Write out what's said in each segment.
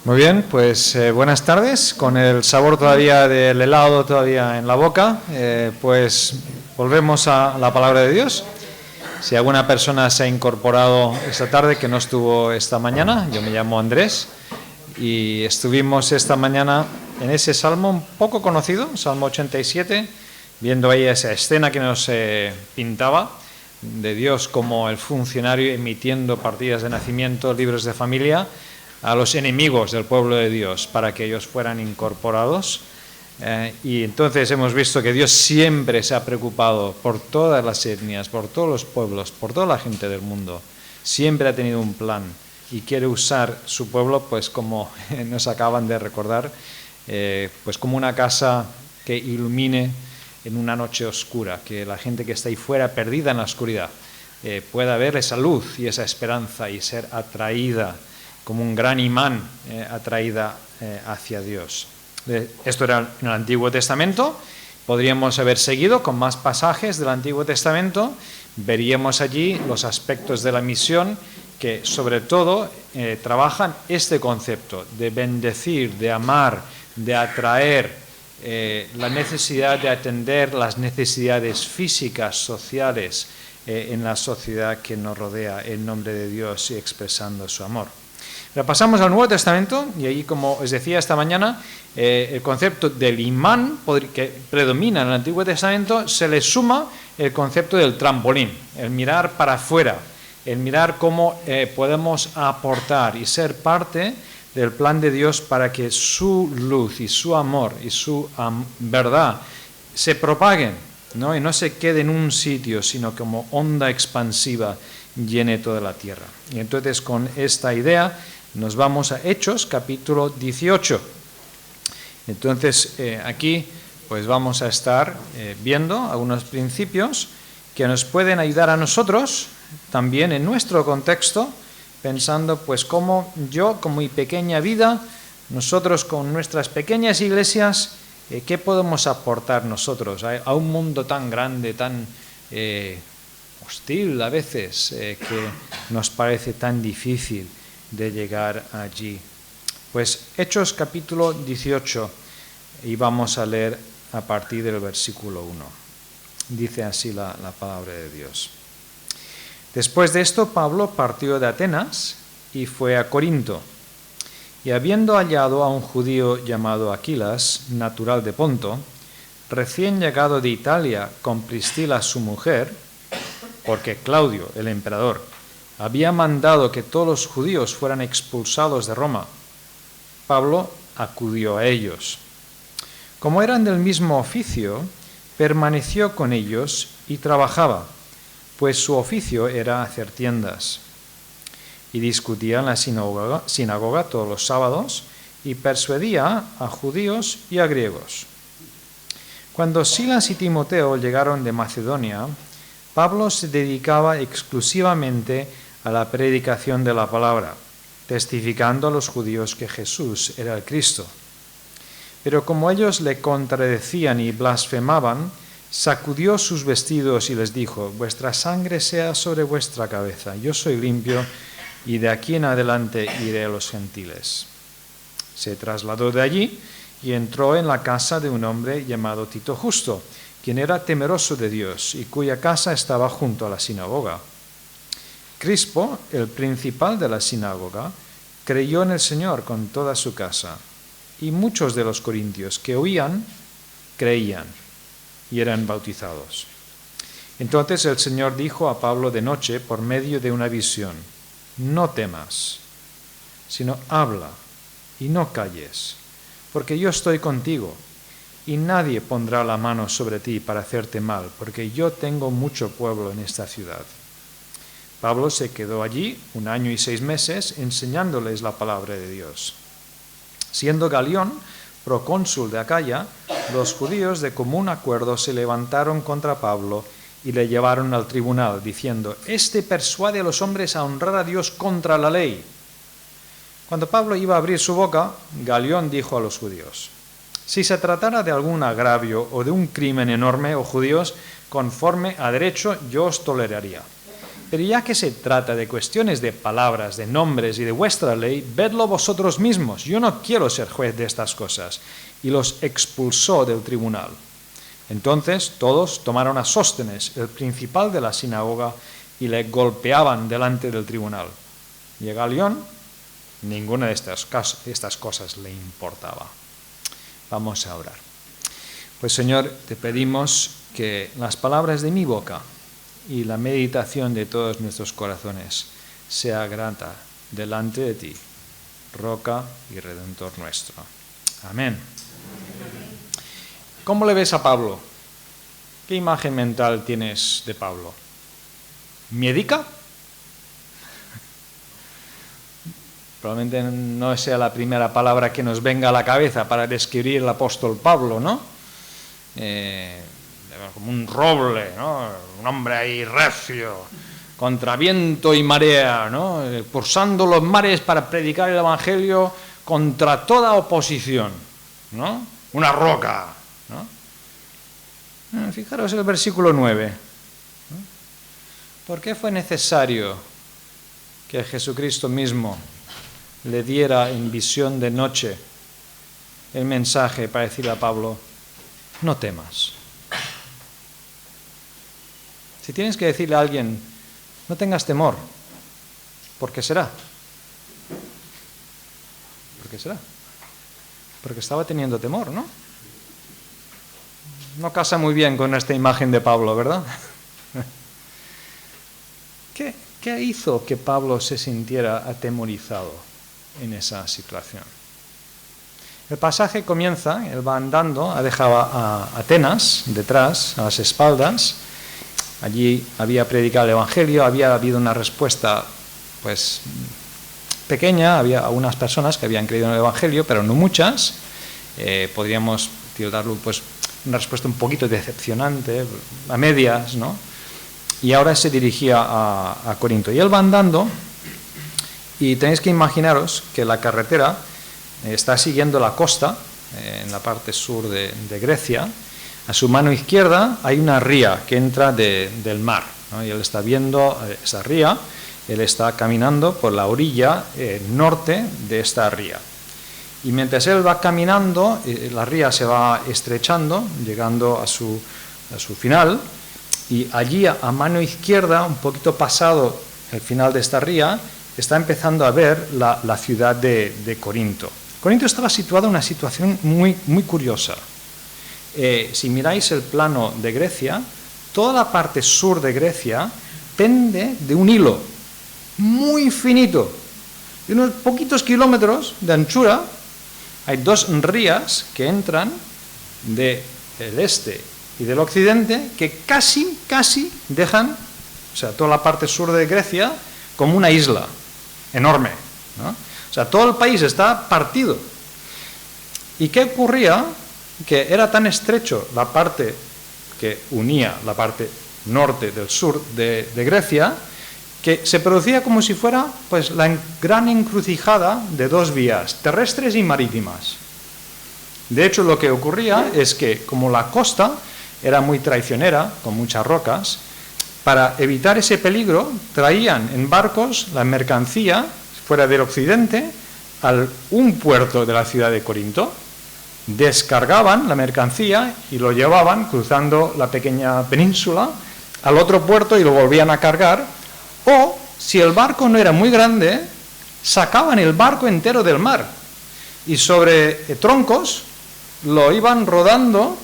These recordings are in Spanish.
Muy bien, pues buenas tardes. Con el sabor todavía del helado todavía en la boca, pues volvemos a la palabra de Dios. Si alguna persona se ha incorporado esta tarde que no estuvo esta mañana, yo me llamo Andrés y estuvimos esta mañana en ese salmo un poco conocido, Salmo 87, viendo ahí esa escena que nos pintaba de Dios como el funcionario emitiendo partidas de nacimiento, libros de familia, a los enemigos del pueblo de Dios para que ellos fueran incorporados. Y entonces hemos visto que Dios siempre se ha preocupado por todas las etnias, por todos los pueblos, por toda la gente del mundo. Siempre ha tenido un plan y quiere usar su pueblo, pues como nos acaban de recordar, pues como una casa que ilumine en una noche oscura, que la gente que está ahí fuera perdida en la oscuridad pueda ver esa luz y esa esperanza y ser atraída como un gran imán atraída hacia Dios. Esto era en el Antiguo Testamento. Podríamos haber seguido con más pasajes del Antiguo Testamento. Veríamos allí los aspectos de la misión que sobre todo trabajan este concepto de bendecir, de amar, de atraer, la necesidad de atender las necesidades físicas, sociales en la sociedad que nos rodea en nombre de Dios y expresando su amor. Pero pasamos al Nuevo Testamento y ahí, como os decía esta mañana, el concepto del imán que predomina en el Antiguo Testamento se le suma el concepto del trampolín, el mirar para afuera, el mirar cómo podemos aportar y ser parte del plan de Dios para que su luz y su amor y su verdad se propaguen, ¿no? Y no se quede en un sitio, sino como onda expansiva llene toda la tierra. Y entonces con esta idea nos vamos a Hechos, capítulo 18. Entonces aquí pues vamos a estar viendo algunos principios que nos pueden ayudar a nosotros también en nuestro contexto, pensando pues cómo yo con mi pequeña vida, nosotros con nuestras pequeñas iglesias, qué podemos aportar nosotros a un mundo tan grande, tan hostil a veces, que nos parece tan difícil de llegar allí. Pues Hechos capítulo 18 y vamos a leer a partir del versículo 1. Dice así la palabra de Dios. Después de esto, Pablo partió de Atenas y fue a Corinto. Y habiendo hallado a un judío llamado Aquilas, natural de Ponto, recién llegado de Italia con Priscila su mujer, porque Claudio, el emperador, había mandado que todos los judíos fueran expulsados de Roma, Pablo acudió a ellos. Como eran del mismo oficio, permaneció con ellos y trabajaba, pues su oficio era hacer tiendas. Y discutía en la sinagoga todos los sábados y persuadía a judíos y a griegos. Cuando Silas y Timoteo llegaron de Macedonia, Pablo se dedicaba exclusivamente a la predicación de la palabra, testificando a los judíos que Jesús era el Cristo. Pero como ellos le contradecían y blasfemaban, sacudió sus vestidos y les dijo: vuestra sangre sea sobre vuestra cabeza, yo soy limpio y de aquí en adelante iré a los gentiles. Se trasladó de allí y entró en la casa de un hombre llamado Tito Justo, quien era temeroso de Dios y cuya casa estaba junto a la sinagoga. Crispo, el principal de la sinagoga, creyó en el Señor con toda su casa, y muchos de los corintios que oían, creían y eran bautizados. Entonces el Señor dijo a Pablo de noche por medio de una visión: no temas, sino habla y no calles, porque yo estoy contigo, y nadie pondrá la mano sobre ti para hacerte mal, porque yo tengo mucho pueblo en esta ciudad. Pablo se quedó allí 1 año y 6 meses enseñándoles la palabra de Dios. Siendo Galión procónsul de Acaya, los judíos de común acuerdo se levantaron contra Pablo y le llevaron al tribunal, diciendo: este persuade a los hombres a honrar a Dios contra la ley. Cuando Pablo iba a abrir su boca, Galión dijo a los judíos: si se tratara de algún agravio o de un crimen enorme, oh judíos, conforme a derecho yo os toleraría. Pero ya que se trata de cuestiones de palabras, de nombres y de vuestra ley, vedlo vosotros mismos. Yo no quiero ser juez de estas cosas. Y los expulsó del tribunal. Entonces todos tomaron a Sóstenes, el principal de la sinagoga, y le golpeaban delante del tribunal. Y a Galión, ninguna de estas cosas le importaba. Vamos a orar. Pues Señor, te pedimos que las palabras de mi boca y la meditación de todos nuestros corazones sea grata delante de ti, roca y redentor nuestro. Amén. ¿Cómo le ves a Pablo? ¿Qué imagen mental tienes de Pablo? ¿Miedica? Probablemente no sea la primera palabra que nos venga a la cabeza para describir al apóstol Pablo, ¿no? Como un roble, ¿no? Un hombre ahí recio, contra viento y marea, ¿no? Cursando los mares para predicar el evangelio contra toda oposición, ¿no? Una roca, ¿no? Fijaros el versículo 9, ¿no? ¿Por qué fue necesario que Jesucristo mismo le diera en visión de noche el mensaje para decirle a Pablo, no temas? Si tienes que decirle a alguien, no tengas temor, ¿por qué será? ¿Por qué será? Porque estaba teniendo temor, ¿no? No casa muy bien con esta imagen de Pablo, ¿verdad? ¿Qué hizo que Pablo se sintiera atemorizado en esa situación? El pasaje comienza, él va andando, ha dejado a Atenas detrás, a las espaldas. Allí había predicado el evangelio, había habido una respuesta pues pequeña, había algunas personas que habían creído en el evangelio, pero no muchas. Podríamos tildarlo pues una respuesta un poquito decepcionante, a medias, ¿no? Y ahora se dirigía a Corinto. Y él va andando y tenéis que imaginaros que la carretera está siguiendo la costa, en la parte sur de Grecia. A su mano izquierda hay una ría que entra del mar, ¿no? Y él está viendo esa ría, él está caminando por la orilla norte de esta ría. Y mientras él va caminando, la ría se va estrechando, llegando a su final, y allí a mano izquierda, un poquito pasado el final de esta ría, está empezando a ver la ciudad de Corinto. Corinto estaba situado en una situación muy, muy curiosa. Si miráis el plano de Grecia, toda la parte sur de Grecia pende de un hilo muy finito, de unos poquitos kilómetros de anchura. Hay dos rías que entran del este y del occidente que casi dejan, o sea, toda la parte sur de Grecia como una isla enorme, ¿no? O sea, todo el país está partido. ¿Y qué ocurría? Que era tan estrecho la parte que unía la parte norte del sur de Grecia, que se producía como si fuera pues la gran encrucijada de dos vías, terrestres y marítimas. De hecho, lo que ocurría es que, como la costa era muy traicionera, con muchas rocas, para evitar ese peligro, traían en barcos la mercancía fuera del occidente a un puerto de la ciudad de Corinto, descargaban la mercancía y lo llevaban cruzando la pequeña península al otro puerto y lo volvían a cargar, o si el barco no era muy grande, sacaban el barco entero del mar y sobre troncos lo iban rodando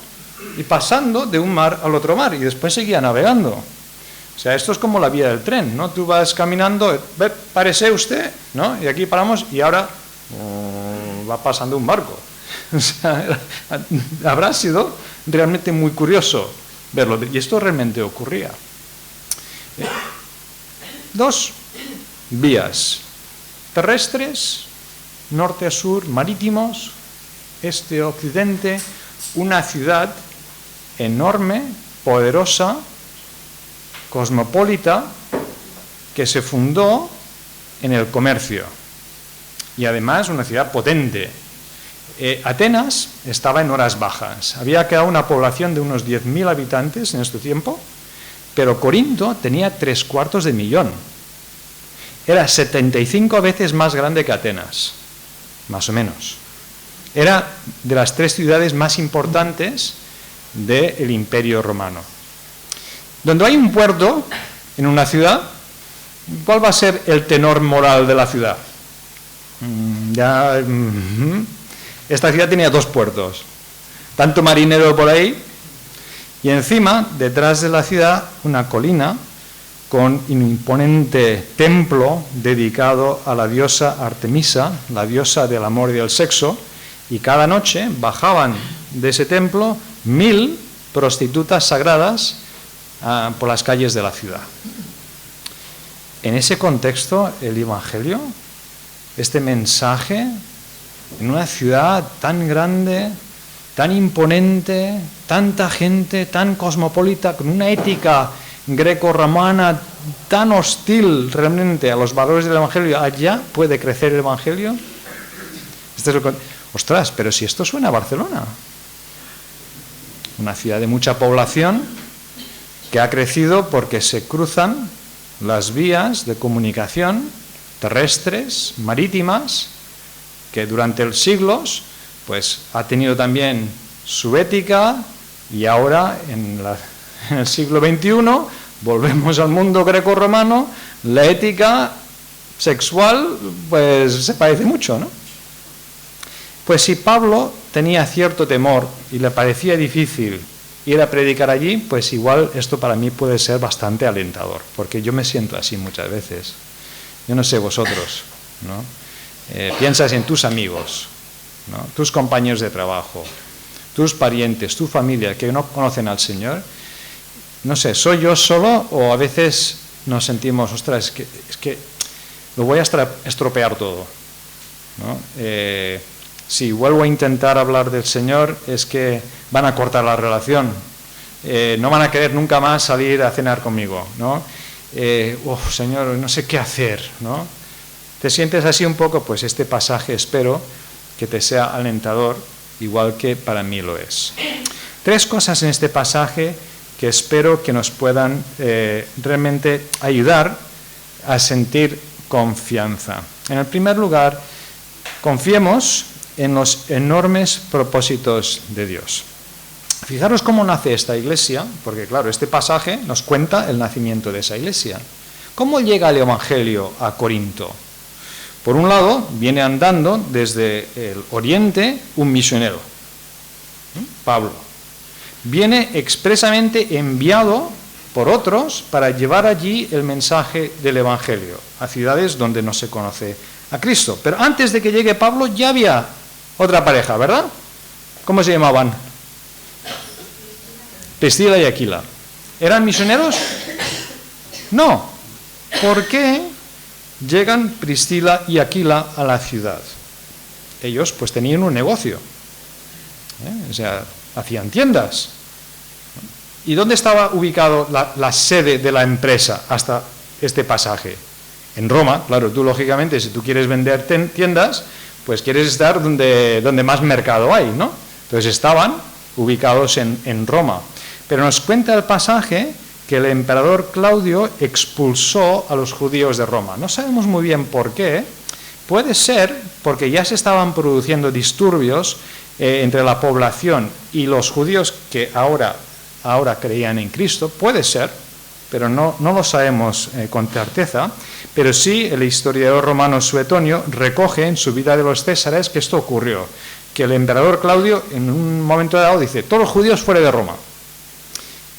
y pasando de un mar al otro mar y después seguía navegando. O sea, esto es como la vía del tren, ¿no? Tú vas caminando, párese usted, ¿no? Y aquí paramos y ahora va pasando un barco. O sea, habrá sido realmente muy curioso verlo. Y esto realmente ocurría. Dos vías terrestres, norte a sur, marítimos, este a occidente, una ciudad enorme, poderosa, cosmopolita, que se fundó en el comercio y además una ciudad potente. Atenas estaba en horas bajas, había quedado una población de unos 10.000 habitantes en este tiempo pero Corinto tenía 750.000. Era 75 veces más grande que Atenas, más o menos. Era de las 3 ciudades más importantes del Imperio Romano. Donde hay un puerto en una ciudad, ¿cuál va a ser el tenor moral de la ciudad? Esta ciudad tenía 2 puertos, tanto marinero por ahí, y encima, detrás de la ciudad, una colina con un imponente templo dedicado a la diosa Artemisa, la diosa del amor y del sexo, y cada noche bajaban de ese templo 1000 prostitutas sagradas por las calles de la ciudad. En ese contexto, el Evangelio, este mensaje, en una ciudad tan grande, tan imponente, tanta gente, tan cosmopolita, con una ética greco-romana tan hostil realmente a los valores del Evangelio, ¿allá puede crecer el Evangelio? Ostras, pero si esto suena a Barcelona, una ciudad de mucha población que ha crecido porque se cruzan las vías de comunicación terrestres, marítimas, que durante los siglos pues ha tenido también su ética, y ahora en el siglo XXI volvemos al mundo greco-romano, la ética sexual pues se parece mucho, ¿no? Pues si Pablo tenía cierto temor y le parecía difícil ir a predicar allí, pues igual esto para mí puede ser bastante alentador, porque yo me siento así muchas veces. Yo no sé vosotros, ¿no? Piensas en tus amigos, ¿no? Tus compañeros de trabajo, tus parientes, tu familia que no conocen al Señor. No sé, ¿soy yo solo o a veces nos sentimos, ostras, es que lo voy a estropear todo, ¿no? Si vuelvo a intentar hablar del Señor, es que van a cortar la relación, no van a querer nunca más salir a cenar conmigo, ¿no? Señor, no sé qué hacer, ¿no? ¿Te sientes así un poco? Pues este pasaje espero que te sea alentador, igual que para mí lo es. 3 cosas en este pasaje que espero que nos puedan realmente ayudar a sentir confianza. En el primer lugar, confiemos en los enormes propósitos de Dios. Fijaros cómo nace esta iglesia, porque claro, este pasaje nos cuenta el nacimiento de esa iglesia. ¿Cómo llega el Evangelio a Corinto? Por un lado, viene andando desde el oriente un misionero, Pablo. Viene expresamente enviado por otros para llevar allí el mensaje del Evangelio a ciudades donde no se conoce a Cristo. Pero antes de que llegue Pablo ya había otra pareja, ¿verdad? ¿Cómo se llamaban? Priscila y Aquila. ¿Eran misioneros? No. ¿Por qué llegan Priscila y Aquila a la ciudad? Ellos pues tenían un negocio, o sea, hacían tiendas. ¿Y dónde estaba ubicado la sede de la empresa hasta este pasaje? En Roma. Claro, tú lógicamente si tú quieres vender tiendas, pues quieres estar donde más mercado hay, ¿no? Entonces estaban ubicados en Roma. Pero nos cuenta el pasaje que el emperador Claudio expulsó a los judíos de Roma. No sabemos muy bien por qué. Puede ser porque ya se estaban produciendo disturbios entre la población y los judíos que ahora creían en Cristo. Puede ser, pero no lo sabemos con certeza. Pero sí el historiador romano Suetonio recoge en su Vida de los Césares que esto ocurrió, que el emperador Claudio en un momento dado dice, todos los judíos fuera de Roma.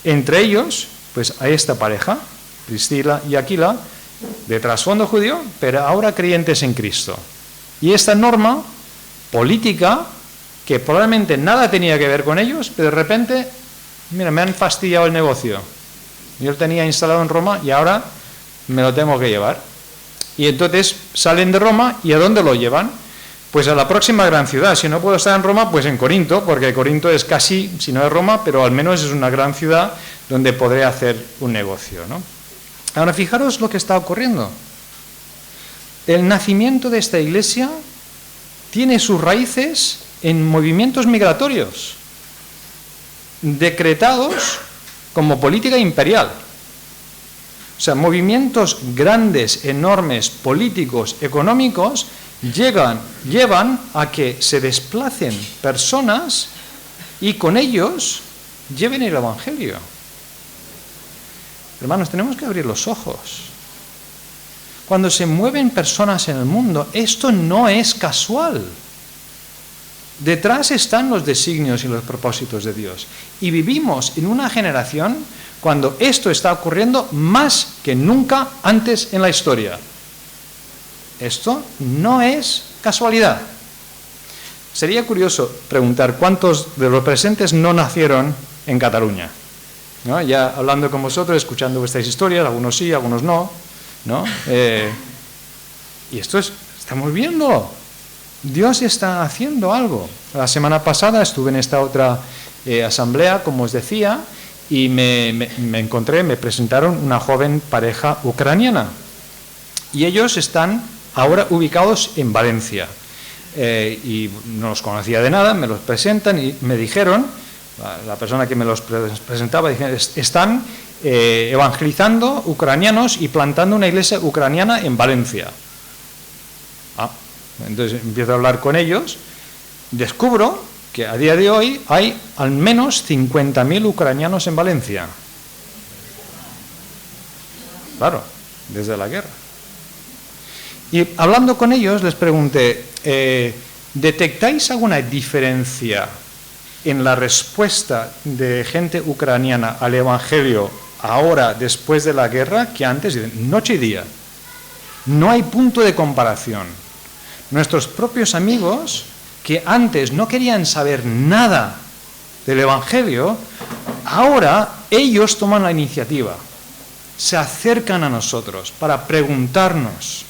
Entre ellos, pues hay esta pareja, Priscila y Aquila, de trasfondo judío, pero ahora creyentes en Cristo. Y esta norma política, que probablemente nada tenía que ver con ellos, pero de repente, mira, me han fastidiado el negocio. Yo lo tenía instalado en Roma y ahora me lo tengo que llevar. Y entonces salen de Roma, ¿y a dónde lo llevan? Pues a la próxima gran ciudad. Si no puedo estar en Roma, pues en Corinto, porque Corinto es casi, si no es Roma, pero al menos es una gran ciudad donde podré hacer un negocio, ¿no? Ahora fijaros lo que está ocurriendo. El nacimiento de esta iglesia tiene sus raíces en movimientos migratorios decretados como política imperial. O sea, movimientos grandes, enormes, políticos, económicos, llevan a que se desplacen personas y con ellos lleven el Evangelio. Hermanos, tenemos que abrir los ojos. Cuando se mueven personas en el mundo, esto no es casual. Detrás están los designios y los propósitos de Dios. Y vivimos en una generación cuando esto está ocurriendo más que nunca antes en la historia. Esto no es casualidad. Sería curioso preguntar cuántos de los presentes no nacieron en Cataluña, ¿no? Ya hablando con vosotros, escuchando vuestras historias, algunos sí, algunos no, ¿no? Y esto estamos viendo. Dios está haciendo algo. La semana pasada estuve en esta otra asamblea, como os decía, y me presentaron una joven pareja ucraniana. Y ellos están ahora ubicados en Valencia. Y no los conocía de nada, me los presentan y me dijeron, la persona que me los presentaba, están evangelizando ucranianos y plantando una iglesia ucraniana en Valencia. Entonces empiezo a hablar con ellos, descubro que a día de hoy hay al menos 50.000 ucranianos en Valencia. Claro, desde la guerra. Y hablando con ellos les pregunté, ¿detectáis alguna diferencia en la respuesta de gente ucraniana al Evangelio ahora, después de la guerra, que antes? Dicen, noche y día. No hay punto de comparación. Nuestros propios amigos, que antes no querían saber nada del Evangelio, ahora ellos toman la iniciativa, se acercan a nosotros para preguntarnos,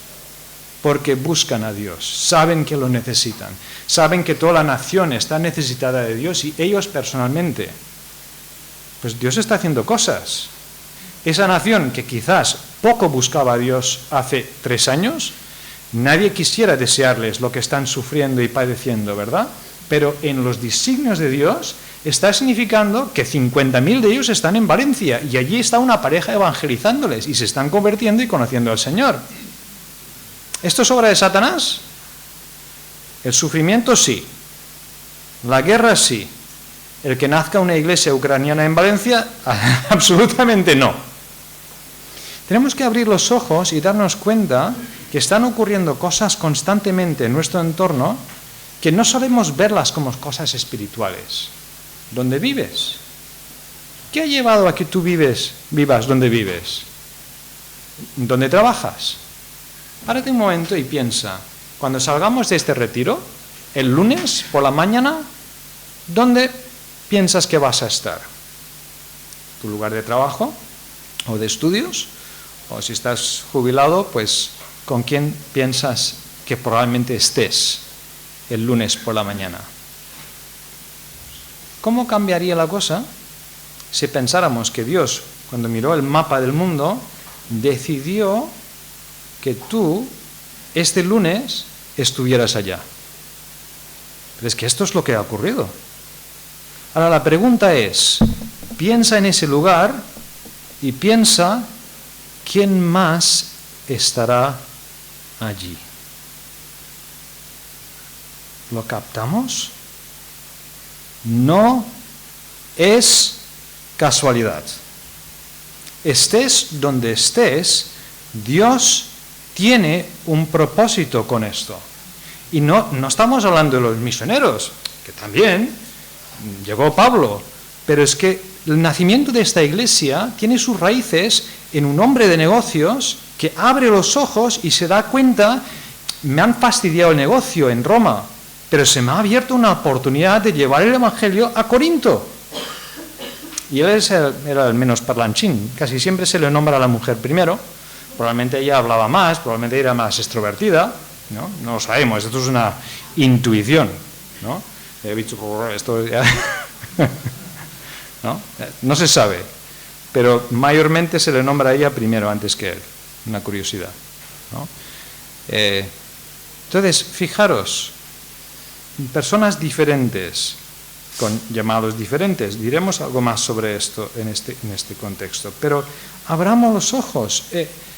porque buscan a Dios, saben que lo necesitan, saben que toda la nación está necesitada de Dios y ellos personalmente. Pues Dios está haciendo cosas. Esa nación que quizás poco buscaba a Dios hace 3 años, nadie quisiera desearles lo que están sufriendo y padeciendo, ¿verdad? Pero en los designios de Dios está significando que 50.000 de ellos están en Valencia y allí está una pareja evangelizándoles y se están convirtiendo y conociendo al Señor. ¿Esto es obra de Satanás? El sufrimiento sí. La guerra sí. El que nazca una iglesia ucraniana en Valencia, absolutamente no. Tenemos que abrir los ojos y darnos cuenta que están ocurriendo cosas constantemente en nuestro entorno que no solemos verlas como cosas espirituales. ¿Dónde vives? ¿Qué ha llevado a que tú vivas donde vives? ¿Dónde trabajas? Párate un momento y piensa, cuando salgamos de este retiro, el lunes por la mañana, ¿dónde piensas que vas a estar? ¿Tu lugar de trabajo o de estudios? O si estás jubilado, pues ¿con quién piensas que probablemente estés el lunes por la mañana? ¿Cómo cambiaría la cosa si pensáramos que Dios, cuando miró el mapa del mundo, decidió que tú este lunes estuvieras allá? Pero es que esto es lo que ha ocurrido. Ahora la pregunta es, piensa en ese lugar y piensa quién más estará allí. ¿Lo captamos? No es casualidad. Estés donde estés, Dios tiene un propósito con esto. Y no estamos hablando de los misioneros, que también llegó Pablo, pero es que el nacimiento de esta iglesia tiene sus raíces en un hombre de negocios que abre los ojos y se da cuenta, me han fastidiado el negocio en Roma, pero se me ha abierto una oportunidad de llevar el Evangelio a Corinto. Y él era el menos parlanchín, casi siempre se le nombra a la mujer primero, probablemente ella hablaba más, probablemente era más extrovertida, no lo sabemos, esto es una intuición, ¿no? He dicho, esto ya... no se sabe, pero mayormente se le nombra a ella primero antes que él, una curiosidad, ¿no? Entonces, fijaros, personas diferentes, con llamados diferentes. Diremos algo más sobre esto en este contexto. Pero abramos los ojos.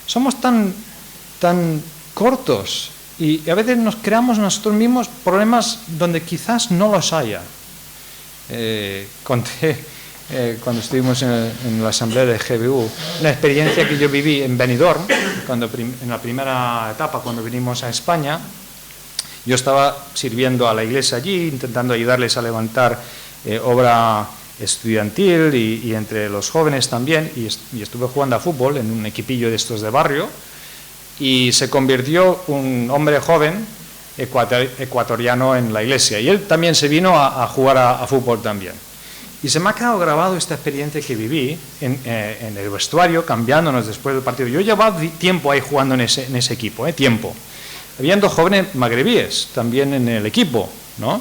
Somos tan cortos y a veces nos creamos nosotros mismos problemas donde quizás no los haya. Conté cuando estuvimos en la asamblea de GBU una experiencia que yo viví en Benidorm, en la primera etapa cuando vinimos a España. Yo estaba sirviendo a la iglesia allí, intentando ayudarles a levantar obra estudiantil y entre los jóvenes también, y estuve jugando a fútbol en un equipillo de estos de barrio, y se convirtió un hombre joven ecuatoriano en la iglesia, y él también se vino a jugar a fútbol también. Y se me ha quedado grabado esta experiencia que viví en el vestuario, cambiándonos después del partido. Yo llevaba tiempo ahí jugando en ese equipo, tiempo. Habían 2 jóvenes magrebíes también en el equipo, ¿no?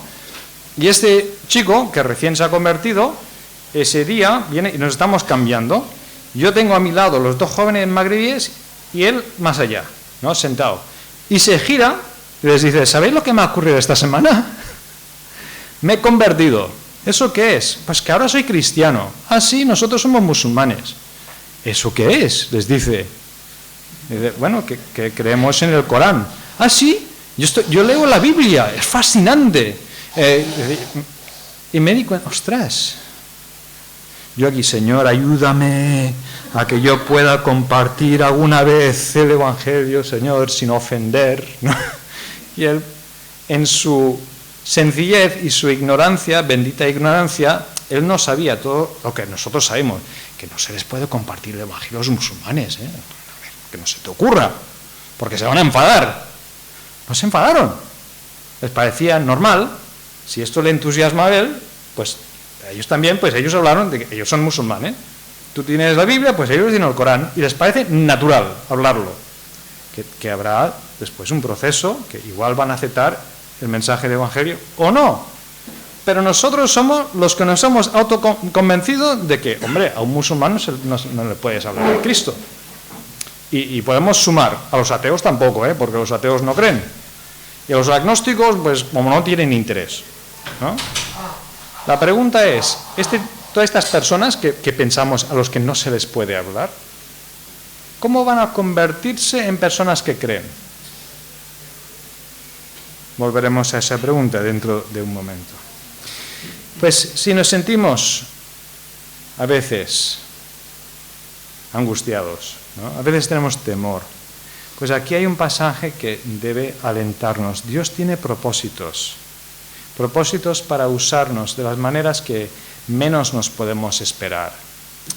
Y este chico, que recién se ha convertido, ese día viene y nos estamos cambiando. Yo tengo a mi lado los 2 jóvenes magrebíes y él más allá, ¿no? Sentado. Y se gira y les dice, ¿sabéis lo que me ha ocurrido esta semana? Me he convertido. ¿Eso qué es? Pues que ahora soy cristiano. Ah, sí, nosotros somos musulmanes. ¿Eso qué es? Les dice. Bueno, que creemos en el Corán. Ah, sí, yo leo la Biblia, es fascinante. Y me di cuenta, ostras, yo aquí, Señor, ayúdame a que yo pueda compartir alguna vez el Evangelio, Señor, sin ofender, ¿no? Y él, en su sencillez y su ignorancia, bendita ignorancia, él no sabía todo lo que nosotros sabemos, que no se les puede compartir el Evangelio a los musulmanes, que no se te ocurra, porque se van a enfadar. No se enfadaron, les parecía normal. Si esto le entusiasma a él, pues a ellos también, pues ellos hablaron de que ellos son musulmanes. Tú tienes la Biblia, pues ellos tienen el Corán, y les parece natural hablarlo. Que habrá después un proceso que igual van a aceptar el mensaje del Evangelio o no. Pero nosotros somos los que nos hemos autoconvencido de que, hombre, a un musulmán no le puedes hablar de Cristo. Y podemos sumar, a los ateos tampoco, porque los ateos no creen. Y a los agnósticos, pues como no tienen interés, ¿no? La pregunta es, todas estas personas que pensamos a los que no se les puede hablar, ¿cómo van a convertirse en personas que creen? Volveremos a esa pregunta dentro de un momento. Pues si nos sentimos a veces angustiados, ¿no? A veces tenemos temor. Pues aquí hay un pasaje que debe alentarnos. Dios tiene propósitos para usarnos de las maneras que menos nos podemos esperar.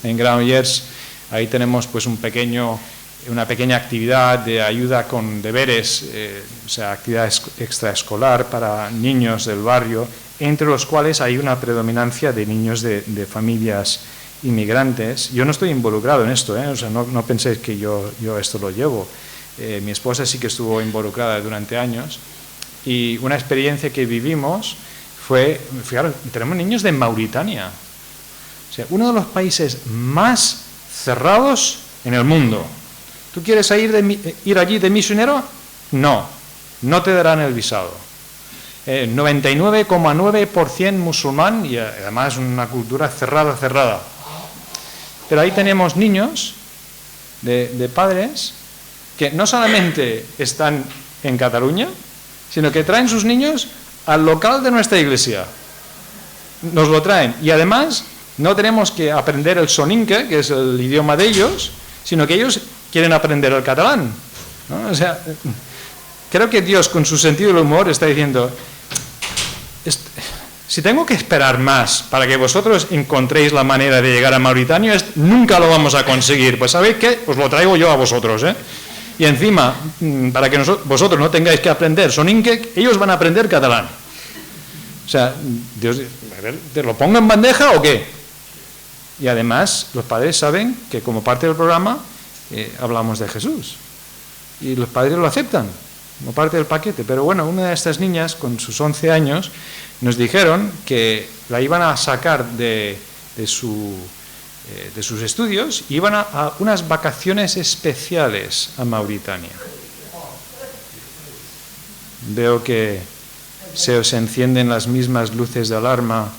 En Granollers ahí tenemos pues una pequeña actividad de ayuda con deberes, o sea, actividad extraescolar para niños del barrio, entre los cuales hay una predominancia de niños de familias inmigrantes. Yo no estoy involucrado en esto, o sea, no penséis que yo esto lo llevo. Mi esposa sí que estuvo involucrada durante años, y una experiencia que vivimos fue, fijaros, tenemos niños de Mauritania, o sea, uno de los países más cerrados en el mundo. ¿Tú quieres ir allí de misionero? No te darán el visado. 99,9% musulmán, y además una cultura cerrada. Pero ahí tenemos niños de padres que no solamente están en Cataluña, sino que traen sus niños al local de nuestra iglesia. Nos lo traen. Y además no tenemos que aprender el soninke, que es el idioma de ellos, sino que ellos quieren aprender el catalán, ¿no? O sea, creo que Dios, con su sentido del humor, está diciendo, si tengo que esperar más para que vosotros encontréis la manera de llegar a Mauritania, nunca lo vamos a conseguir. Pues ¿sabéis qué? Os lo traigo yo a vosotros, Y encima, para que vosotros no tengáis que aprender soninke, ellos van a aprender catalán. O sea, Dios, a ver, ¿te lo pongo en bandeja o qué? Y además, los padres saben que como parte del programa hablamos de Jesús. Y los padres lo aceptan como parte del paquete. Pero bueno, una de estas niñas, con sus 11 años, nos dijeron que la iban a sacar de sus estudios y iban a unas vacaciones especiales a Mauritania. Veo que se os encienden las mismas luces de alarma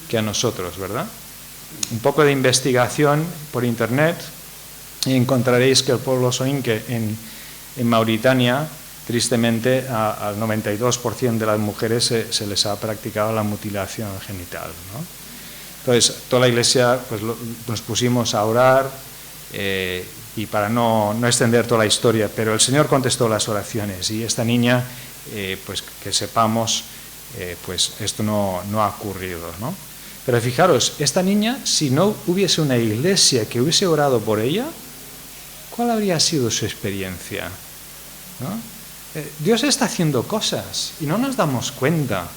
que a nosotros, ¿verdad? Un poco de investigación por internet y encontraréis que el pueblo soninke en Mauritania, tristemente, al 92% de las mujeres se les ha practicado la mutilación genital, ¿no? Entonces, toda la iglesia pues, nos pusimos a orar y para no extender toda la historia, pero el Señor contestó las oraciones y esta niña, pues que sepamos, pues esto no ha ocurrido, ¿no? Pero fijaros, esta niña, si no hubiese una iglesia que hubiese orado por ella, ¿cuál habría sido su experiencia? ¿No? Dios está haciendo cosas y no nos damos cuenta.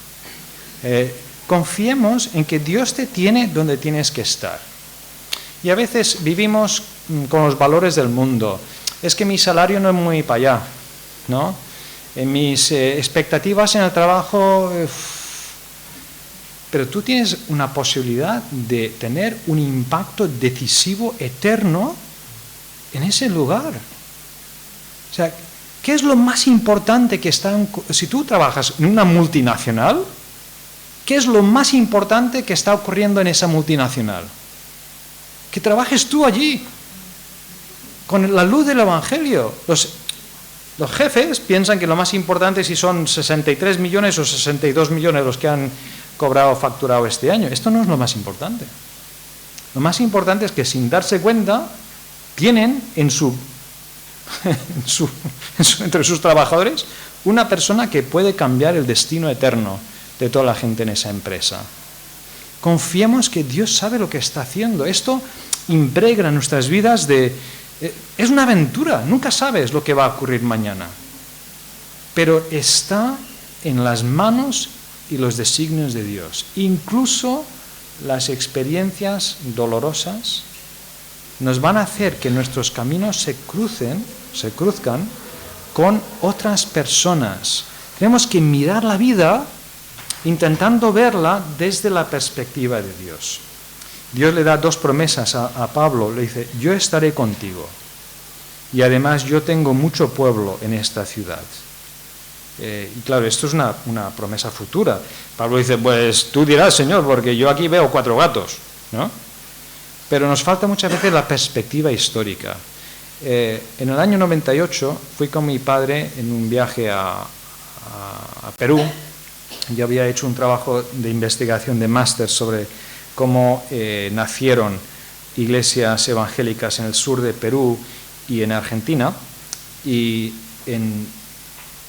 Confiemos en que Dios te tiene donde tienes que estar. Y a veces vivimos con los valores del mundo. Es que mi salario no es muy para allá, ¿no? Mis expectativas en el trabajo... Pero tú tienes una posibilidad de tener un impacto decisivo, eterno, en ese lugar. O sea, ¿qué es lo más importante que está... Si tú trabajas en una multinacional, ¿qué es lo más importante que está ocurriendo en esa multinacional? Que trabajes tú allí, con la luz del Evangelio. Los jefes piensan que lo más importante es si son 63 millones o 62 millones los que han cobrado o facturado este año. Esto no es lo más importante. Lo más importante es que sin darse cuenta tienen entre sus trabajadores una persona que puede cambiar el destino eterno de toda la gente en esa empresa. Confiemos que Dios sabe lo que está haciendo. Esto impregna nuestras vidas es una aventura, nunca sabes lo que va a ocurrir mañana. Pero está en las manos y los designios de Dios. Incluso las experiencias dolorosas nos van a hacer que nuestros caminos se cruzcan con otras personas. Tenemos que mirar la vida intentando verla desde la perspectiva de Dios. Dios le da dos promesas a Pablo, le dice, yo estaré contigo y además yo tengo mucho pueblo en esta ciudad. Y claro, esto es una promesa futura. Pablo dice, pues tú dirás, Señor, porque yo aquí veo 4 gatos, ¿no? Pero nos falta muchas veces la perspectiva histórica. En el año 98 fui con mi padre en un viaje a Perú. Yo había hecho un trabajo de investigación de máster sobre cómo nacieron iglesias evangélicas en el sur de Perú y en Argentina. Y en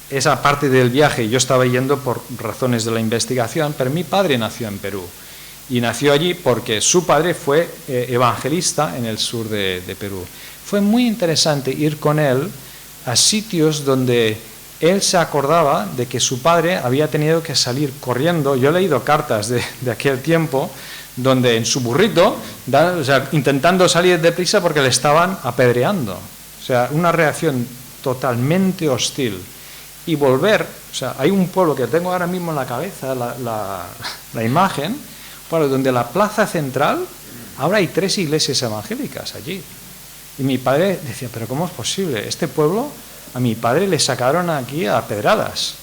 esa parte del viaje yo estaba yendo por razones de la investigación, pero mi padre nació en Perú. Y nació allí porque su padre fue evangelista en el sur de Perú. Fue muy interesante ir con él a sitios donde él se acordaba de que su padre había tenido que salir corriendo. Yo he leído cartas de aquel tiempo donde en su burrito, intentando salir deprisa porque le estaban apedreando. O sea, una reacción totalmente hostil. Y volver, o sea, hay un pueblo que tengo ahora mismo en la cabeza, la imagen, bueno, donde la plaza central, ahora hay 3 iglesias evangélicas allí. Y mi padre decía, pero ¿cómo es posible? Este pueblo, a mi padre le sacaron aquí a pedradas,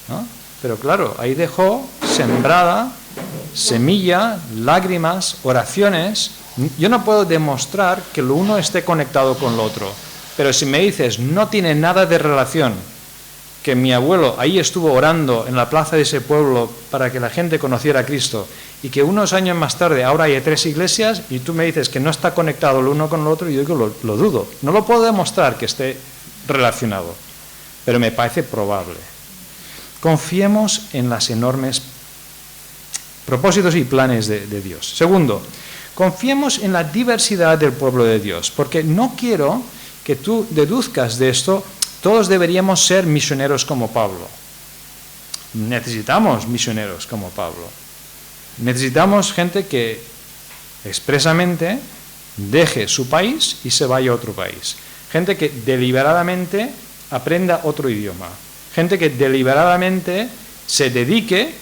¿no? Pero claro, ahí dejó sembrada, semilla, lágrimas, oraciones. Yo no puedo demostrar que lo uno esté conectado con lo otro, pero si me dices, no tiene nada de relación, que mi abuelo ahí estuvo orando en la plaza de ese pueblo para que la gente conociera a Cristo y que unos años más tarde ahora hay 3 iglesias y tú me dices que no está conectado lo uno con lo otro, y yo digo, lo dudo. No lo puedo demostrar que esté relacionado, pero me parece probable. Confiemos en los enormes propósitos y planes de Dios. Segundo, confiemos en la diversidad del pueblo de Dios, porque no quiero que tú deduzcas de esto, todos deberíamos ser misioneros como Pablo. Necesitamos misioneros como Pablo. Necesitamos gente que expresamente deje su país y se vaya a otro país. Gente que deliberadamente aprenda otro idioma. Gente que deliberadamente se dedique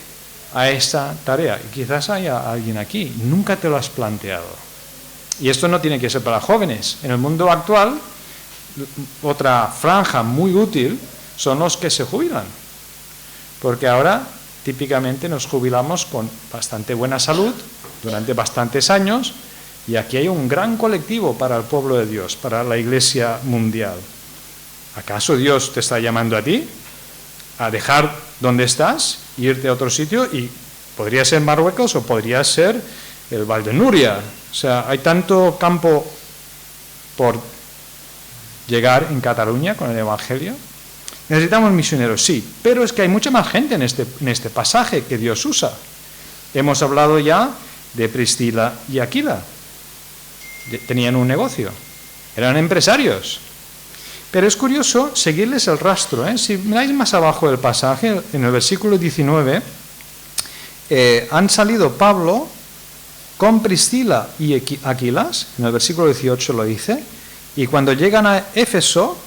a esta tarea. Y quizás haya alguien aquí, nunca te lo has planteado. Y esto no tiene que ser para jóvenes. En el mundo actual, otra franja muy útil son los que se jubilan. Porque ahora típicamente nos jubilamos con bastante buena salud durante bastantes años, y aquí hay un gran colectivo para el pueblo de Dios, para la Iglesia mundial. ¿Acaso Dios te está llamando a ti a dejar donde estás, irte a otro sitio? Y podría ser Marruecos o podría ser el Val de Núria. O sea, hay tanto campo por llegar en Cataluña con el Evangelio. Necesitamos misioneros, sí, pero es que hay mucha más gente en este pasaje que Dios usa. Hemos hablado ya de Priscila y Aquila. Tenían un negocio, eran empresarios. Pero es curioso seguirles el rastro, ¿eh? Si miráis más abajo del pasaje, en el versículo 19, han salido Pablo con Priscila y Aquilas, en el versículo 18 lo dice, y cuando llegan a Éfeso,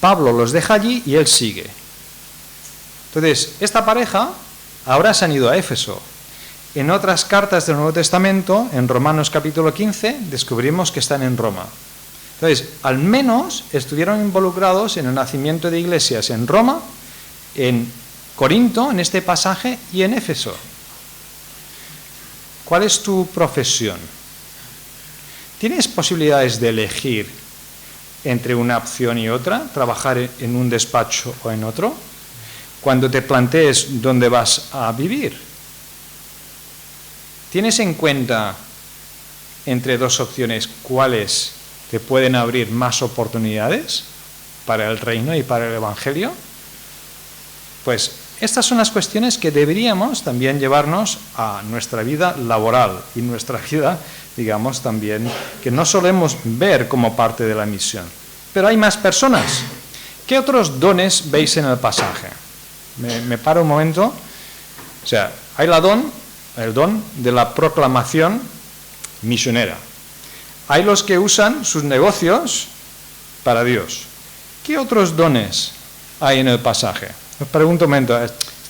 Pablo los deja allí y él sigue. Entonces, esta pareja ahora se han ido a Éfeso. En otras cartas del Nuevo Testamento, en Romanos capítulo 15, descubrimos que están en Roma. Entonces, al menos estuvieron involucrados en el nacimiento de iglesias en Roma, en Corinto, en este pasaje, y en Éfeso. ¿Cuál es tu profesión? ¿Tienes posibilidades de elegir entre una opción y otra, trabajar en un despacho o en otro? Cuando te plantees dónde vas a vivir, ¿tienes en cuenta entre dos opciones cuáles te pueden abrir más oportunidades para el reino y para el Evangelio? Pues estas son las cuestiones que deberíamos también llevarnos a nuestra vida laboral y nuestra vida, digamos, también, que no solemos ver como parte de la misión. Pero hay más personas. ¿Qué otros dones veis en el pasaje? Me paro un momento. O sea, hay el don de la proclamación misionera. Hay los que usan sus negocios para Dios. ¿Qué otros dones hay en el pasaje? Os pregunto un momento,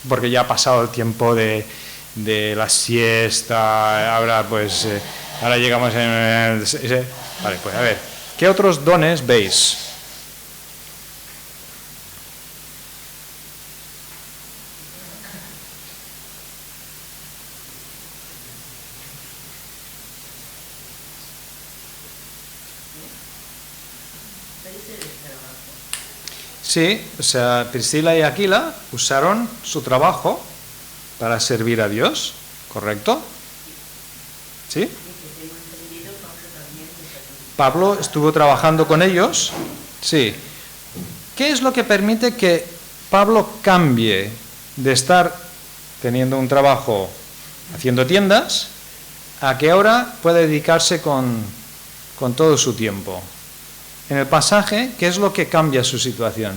porque ya ha pasado el tiempo de la siesta, ahora llegamos en... Vale, pues a ver, ¿qué otros dones veis? Sí, o sea, Priscila y Aquila usaron su trabajo para servir a Dios, ¿correcto? ¿Sí? Pablo estuvo trabajando con ellos, sí. ¿Qué es lo que permite que Pablo cambie de estar teniendo un trabajo haciendo tiendas a que ahora pueda dedicarse con todo su tiempo? En el pasaje, ¿qué es lo que cambia su situación?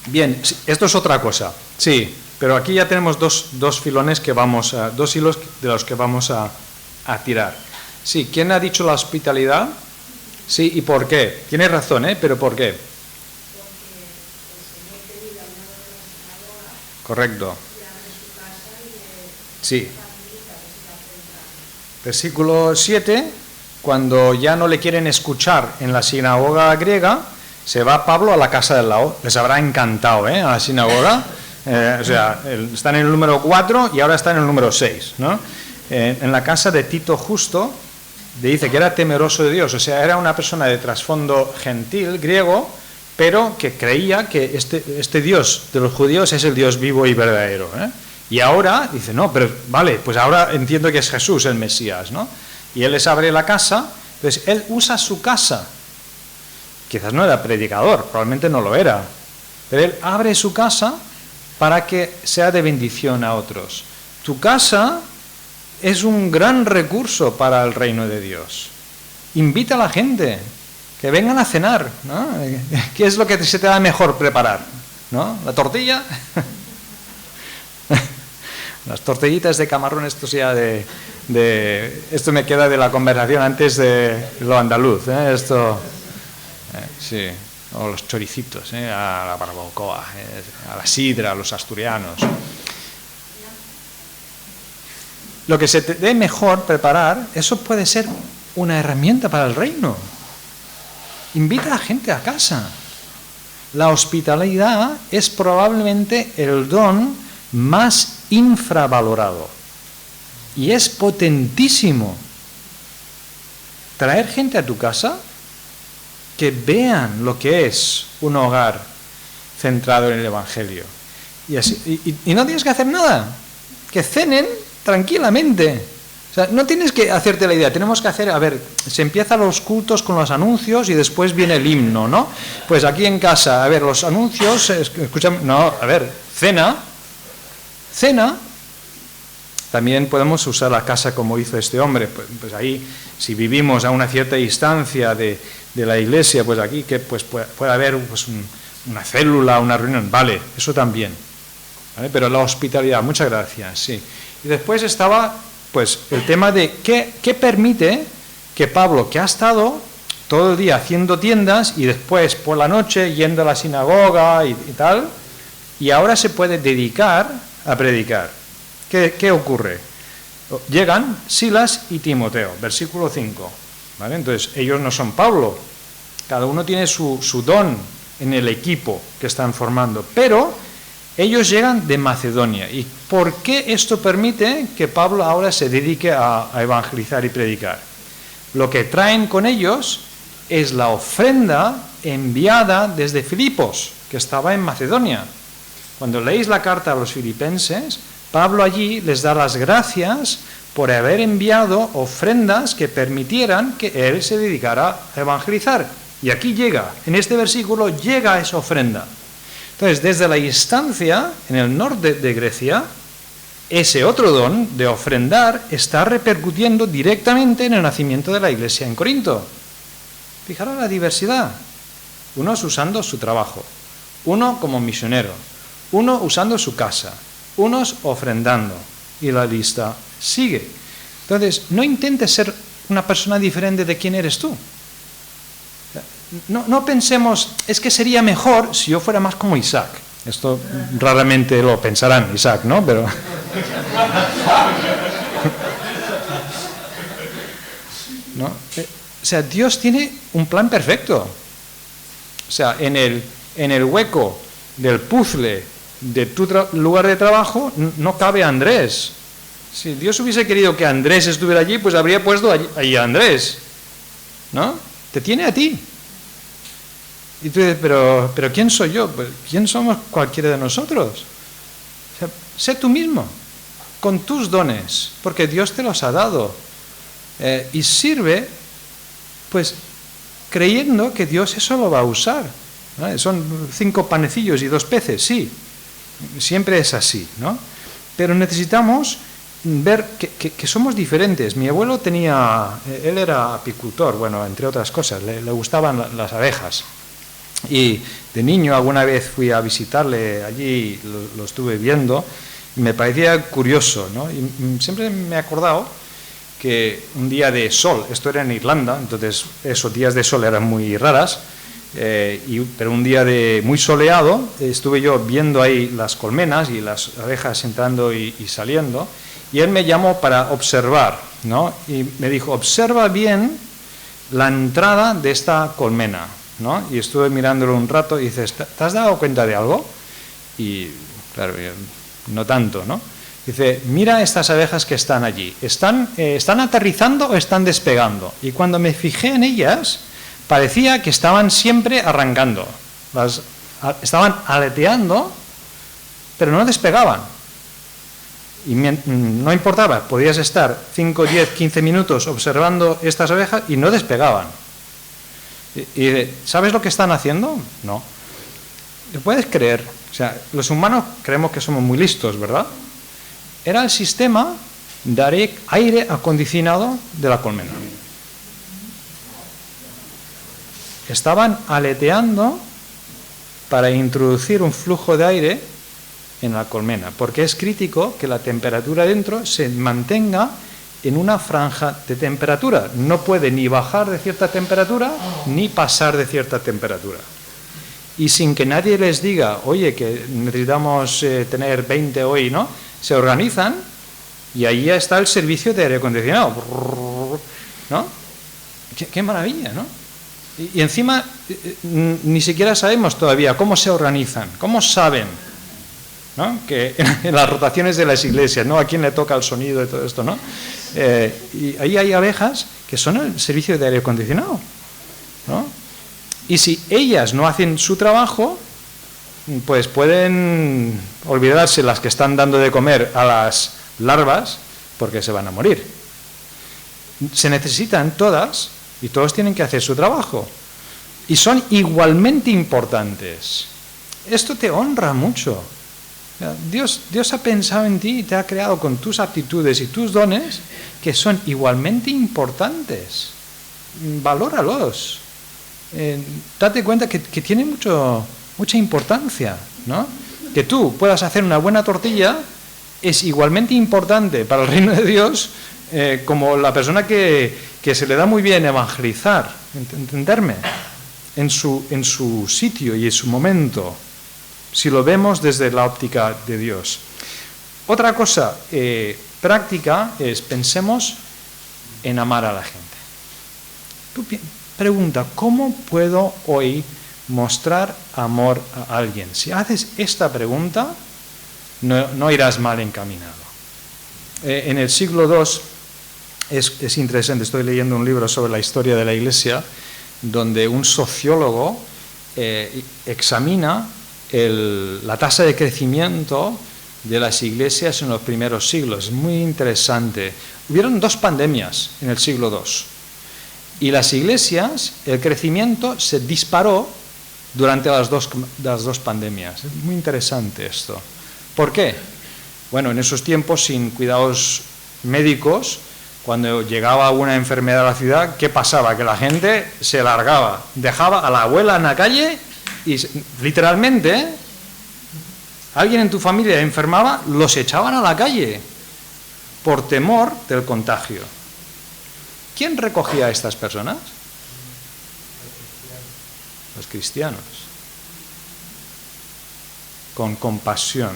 Bien, esto es otra cosa, sí, pero aquí ya tenemos dos filones dos hilos de los que vamos a tirar. Sí, ¿quién ha dicho la hospitalidad? Sí, ¿y por qué? Tienes razón, pero ¿por qué? Correcto. Sí. Versículo 7, cuando ya no le quieren escuchar en la sinagoga griega, se va Pablo a la casa del lado. Les habrá encantado, a la sinagoga. Están en el número 4 y ahora están en el número 6, ¿no? En la casa de Tito Justo, dice que era temeroso de Dios, o sea, era una persona de trasfondo gentil, griego, pero que creía que este Dios de los judíos es el Dios vivo y verdadero, Y ahora dice, no, pero vale, pues ahora entiendo que es Jesús el Mesías, ¿no? Y él les abre la casa, entonces él usa su casa. Quizás no era predicador, probablemente no lo era, pero él abre su casa para que sea de bendición a otros. Tu casa es un gran recurso para el reino de Dios. Invita a la gente, que vengan a cenar, ¿no? ¿Qué es lo que se te da mejor preparar? ¿No? ¿La tortilla? Las tortillitas de camarón, esto ya esto me queda de la conversación antes de lo andaluz, sí, o los choricitos, a la barbacoa, a la sidra, a los asturianos. Lo que se te dé mejor preparar, eso puede ser una herramienta para el reino. Invita a la gente a casa. la hospitalidad es probablemente el don más infravalorado y es potentísimo. Traer gente a tu casa que vean lo que es un hogar centrado en el Evangelio. Y no tienes que hacer nada, que cenen tranquilamente. O sea, no tienes que hacerte la idea, tenemos que hacer, se empiezan los cultos con los anuncios y después viene el himno, ¿no? Pues aquí en casa, los anuncios, cena. También podemos usar la casa como hizo este hombre, pues ahí, si vivimos a una cierta distancia de la iglesia, pues aquí que pues puede haber pues, una célula, una reunión, vale, eso también, ¿vale? Pero la hospitalidad, muchas gracias, sí. Y después estaba pues el tema de qué permite que Pablo, que ha estado todo el día haciendo tiendas y después por la noche yendo a la sinagoga y tal, y ahora se puede dedicar a predicar. ¿Qué ocurre? Llegan Silas y Timoteo, versículo 5, ¿vale? Entonces ellos no son Pablo, cada uno tiene su don en el equipo que están formando, pero ellos llegan de Macedonia. ¿Y por qué esto permite que Pablo ahora se dedique a evangelizar y predicar? Lo que traen con ellos es la ofrenda enviada desde Filipos, que estaba en Macedonia. Cuando leéis la carta a los filipenses, Pablo allí les da las gracias por haber enviado ofrendas que permitieran que él se dedicara a evangelizar. Y aquí llega, en este versículo llega esa ofrenda. Entonces, desde la instancia, en el norte de Grecia, ese otro don de ofrendar está repercutiendo directamente en el nacimiento de la iglesia en Corinto. Fijaros la diversidad. Unos usando su trabajo, uno como misionero, uno usando su casa, unos ofrendando, y la lista sigue. Entonces, no intentes ser una persona diferente de quien eres tú. No pensemos, es que sería mejor si yo fuera más como Isaac. Esto raramente lo pensarán, Isaac, ¿no? Pero ¿no? O sea, Dios tiene un plan perfecto. O sea, en el hueco del puzzle de tu lugar de trabajo no cabe Andrés. Si Dios hubiese querido que Andrés estuviera allí, pues habría puesto allí a Andrés, ¿no? Te tiene a ti. Y tú dices, pero ¿quién soy yo? Pues, ¿quién somos cualquiera de nosotros? O sea, sé tú mismo, con tus dones, porque Dios te los ha dado. Y sirve, pues, creyendo que Dios eso lo va a usar, ¿no? Son 5 panecillos y 2 peces, sí. Siempre es así, ¿no? Pero necesitamos ver que somos diferentes. Mi abuelo él era apicultor, bueno, entre otras cosas, le gustaban las abejas. Y de niño alguna vez fui a visitarle allí, lo estuve viendo, y me parecía curioso, ¿no? Y siempre me he acordado que un día de sol, esto era en Irlanda, entonces esos días de sol eran muy raras, pero un día muy soleado, estuve yo viendo ahí las colmenas y las abejas entrando y saliendo, y él me llamó para observar, ¿no? Y me dijo, observa bien la entrada de esta colmena, ¿no? Y estuve mirándolo un rato y dices, ¿te has dado cuenta de algo? Y claro, no tanto, ¿no? Dice, mira estas abejas que están allí, ¿están aterrizando o están despegando? Y cuando me fijé en ellas, parecía que estaban siempre arrancando, estaban aleteando, pero no despegaban. Y no importaba, podías estar 5, 10, 15 minutos observando estas abejas y no despegaban. Y ¿sabes lo que están haciendo? No. ¿Lo puedes creer? O sea, los humanos creemos que somos muy listos, ¿verdad? Era el sistema de aire acondicionado de la colmena. Estaban aleteando para introducir un flujo de aire en la colmena, porque es crítico que la temperatura dentro se mantenga en una franja de temperatura. No puede ni bajar de cierta temperatura ni pasar de cierta temperatura. Y sin que nadie les diga, oye, que necesitamos tener 20 hoy, ¿no? Se organizan y ahí está el servicio de aire acondicionado, ¿no? Qué maravilla, ¿no? Y encima ni siquiera sabemos todavía cómo se organizan, cómo saben, ¿no?, que en las rotaciones de las iglesias, ¿no?, a quién le toca el sonido y todo esto, ¿no? Y ahí hay abejas que son el servicio de aire acondicionado, ¿no? Y si ellas no hacen su trabajo, pues pueden olvidarse las que están dando de comer a las larvas, porque se van a morir. Se necesitan todas y todos tienen que hacer su trabajo. Y son igualmente importantes. Esto te honra mucho. Dios ha pensado en ti y te ha creado con tus aptitudes y tus dones que son igualmente importantes. Valóralos. Date cuenta que tiene mucha importancia, ¿no? Que tú puedas hacer una buena tortilla es igualmente importante para el reino de Dios como la persona que se le da muy bien evangelizar, entenderme, en su sitio y en su momento, si lo vemos desde la óptica de Dios. Otra cosa práctica es, pensemos en amar a la gente. Tú pregunta, ¿cómo puedo hoy mostrar amor a alguien? Si haces esta pregunta, no irás mal encaminado. En el siglo II es interesante, estoy leyendo un libro sobre la historia de la Iglesia, donde un sociólogo examina la tasa de crecimiento de las iglesias en los primeros siglos. Es muy interesante. Hubieron 2 pandemias en el siglo II. Y las iglesias, el crecimiento se disparó durante las dos pandemias. Es muy interesante esto. ¿Por qué? Bueno, en esos tiempos, sin cuidados médicos, cuando llegaba una enfermedad a la ciudad, ¿qué pasaba? Que la gente se largaba, dejaba a la abuela en la calle y literalmente, alguien en tu familia enfermaba, los echaban a la calle por temor del contagio. ¿Quién recogía a estas personas? Los cristianos. Con compasión.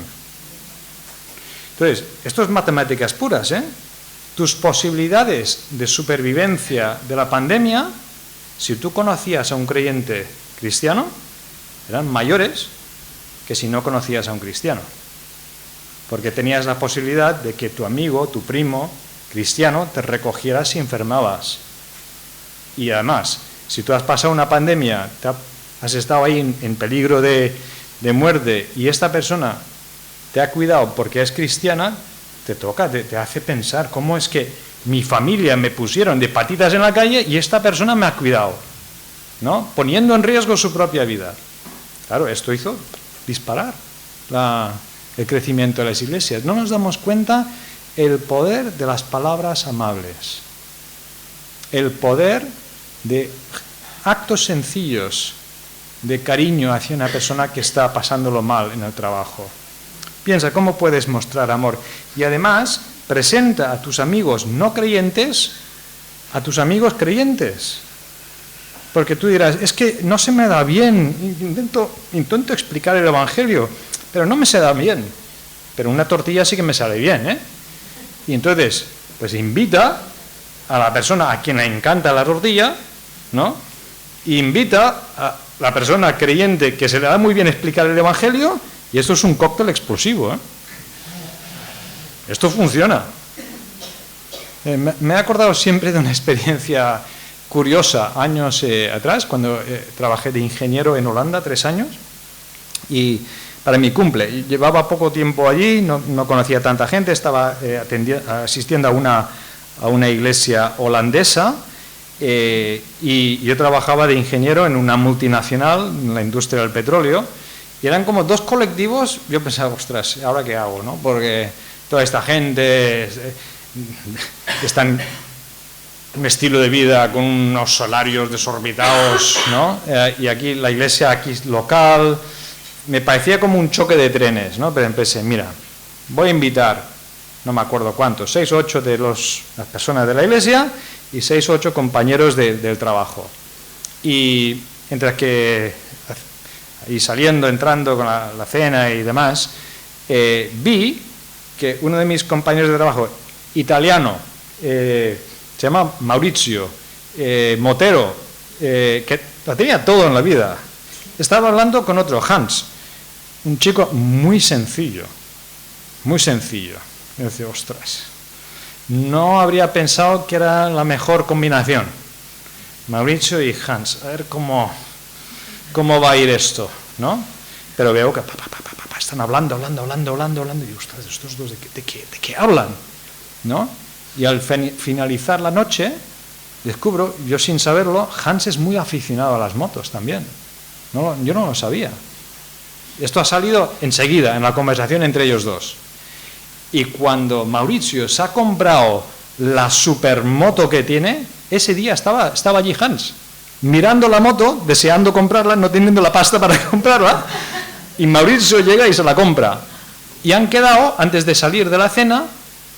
Entonces, esto es matemáticas puras, ¿eh? Tus posibilidades de supervivencia de la pandemia, si tú conocías a un creyente cristiano, eran mayores que si no conocías a un cristiano. Porque tenías la posibilidad de que tu amigo, tu primo cristiano, te recogiera si enfermabas. Y además, si tú has pasado una pandemia, has estado ahí en peligro de muerte y esta persona te ha cuidado porque es cristiana, te hace pensar cómo es que mi familia me pusieron de patitas en la calle y esta persona me ha cuidado, ¿no? Poniendo en riesgo su propia vida. Claro, esto hizo disparar el crecimiento de las iglesias. No nos damos cuenta el poder de las palabras amables, el poder de actos sencillos de cariño hacia una persona que está pasándolo mal en el trabajo. Piensa cómo puedes mostrar amor y además presenta a tus amigos no creyentes a tus amigos creyentes. Porque tú dirás, es que no se me da bien, intento explicar el Evangelio, pero no me se da bien. Pero una tortilla sí que me sale bien, ¿eh? Y entonces, pues invita a la persona a quien le encanta la tortilla, ¿no? Y invita a la persona creyente que se le da muy bien explicar el Evangelio, y esto es un cóctel explosivo, ¿eh? Esto funciona. Me he acordado siempre de una experiencia curiosa años atrás, cuando trabajé de ingeniero en Holanda 3 años, y para mi cumple, llevaba poco tiempo allí, no conocía tanta gente, estaba asistiendo a una iglesia holandesa, y yo trabajaba de ingeniero en una multinacional, en la industria del petróleo, y eran como 2 colectivos. Yo pensaba, ostras, ¿ahora qué hago, no? Porque toda esta gente están un estilo de vida con unos salarios desorbitados, ¿no? Y aquí la iglesia aquí local, me parecía como un choque de trenes, ¿no? Pero pensé, mira, voy a invitar, no me acuerdo cuántos, 6 o 8 de las personas de la iglesia y 6 o 8 compañeros del trabajo. Y entre que y saliendo, entrando con la cena y demás, vi que uno de mis compañeros de trabajo, italiano, se llama Maurizio Motero, que la tenía todo en la vida. Estaba hablando con otro, Hans, un chico muy sencillo. Y decía, ostras, no habría pensado que era la mejor combinación. Mauricio y Hans, a ver cómo va a ir esto, ¿no? Pero veo que están hablando, y ostras, estos dos, ¿de qué hablan? ¿No? Y al finalizar la noche, descubro, yo sin saberlo, Hans es muy aficionado a las motos también. Yo no lo sabía. Esto ha salido enseguida, en la conversación entre ellos dos. Y cuando Mauricio se ha comprado la supermoto que tiene, ese día estaba allí Hans, mirando la moto, deseando comprarla, no teniendo la pasta para comprarla, y Mauricio llega y se la compra. Y han quedado, antes de salir de la cena,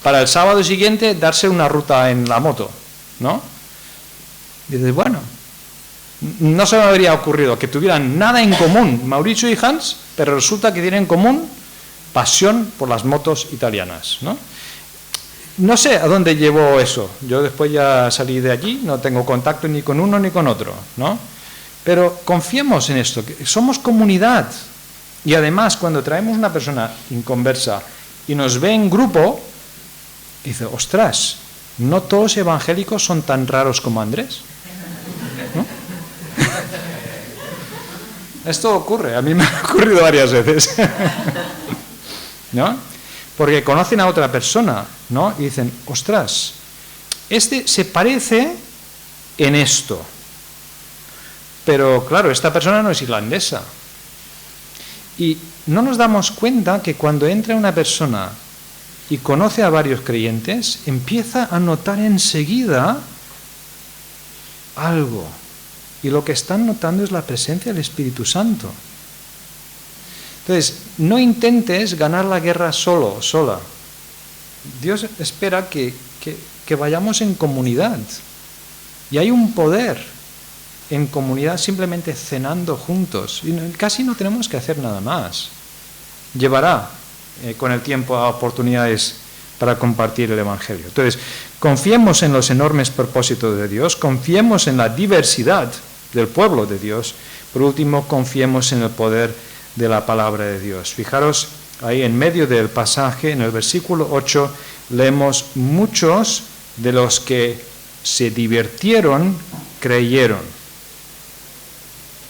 para el sábado siguiente darse una ruta en la moto, ¿no? Y dices, bueno, no se me habría ocurrido que tuvieran nada en común Mauricio y Hans, pero resulta que tienen en común pasión por las motos italianas, ¿no? No sé a dónde llevó eso. Yo después ya salí de allí, no tengo contacto ni con uno ni con otro, ¿no? Pero confiemos en esto, que somos comunidad. Y además, cuando traemos una persona inconversa y nos ve en grupo, dice, ostras, no todos los evangélicos son tan raros como Andrés, ¿no? Esto ocurre, a mí me ha ocurrido varias veces, ¿no? Porque conocen a otra persona, ¿no? Y dicen, ostras, este se parece en esto, pero claro, esta persona no es irlandesa. Y no nos damos cuenta que cuando entra una persona y conoce a varios creyentes, empieza a notar enseguida algo. Y lo que están notando es la presencia del Espíritu Santo. Entonces, no intentes ganar la guerra sola. Dios espera que vayamos en comunidad. Y hay un poder en comunidad simplemente cenando juntos. Y casi no tenemos que hacer nada más. Llevará con el tiempo a oportunidades para compartir el Evangelio. Entonces, confiemos en los enormes propósitos de Dios, confiemos en la diversidad del pueblo de Dios. Por último, confiemos en el poder de la palabra de Dios. Fijaros, ahí en medio del pasaje, en el versículo 8, leemos, muchos de los que se divirtieron, creyeron.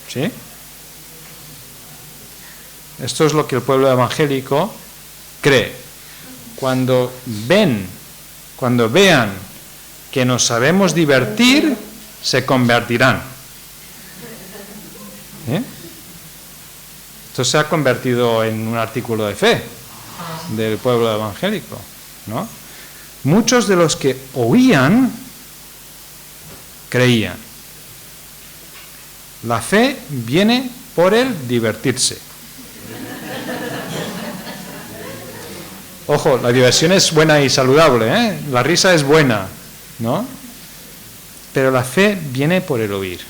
¿Sí? Esto es lo que el pueblo evangélico cree. Cuando vean que nos sabemos divertir, se convertirán. ¿Eh? Esto se ha convertido en un artículo de fe del pueblo evangélico, ¿no? Muchos de los que oían, creían. La fe viene por el divertirse. Ojo, la diversión es buena y saludable, ¿eh? La risa es buena, ¿no? Pero la fe viene por el oír.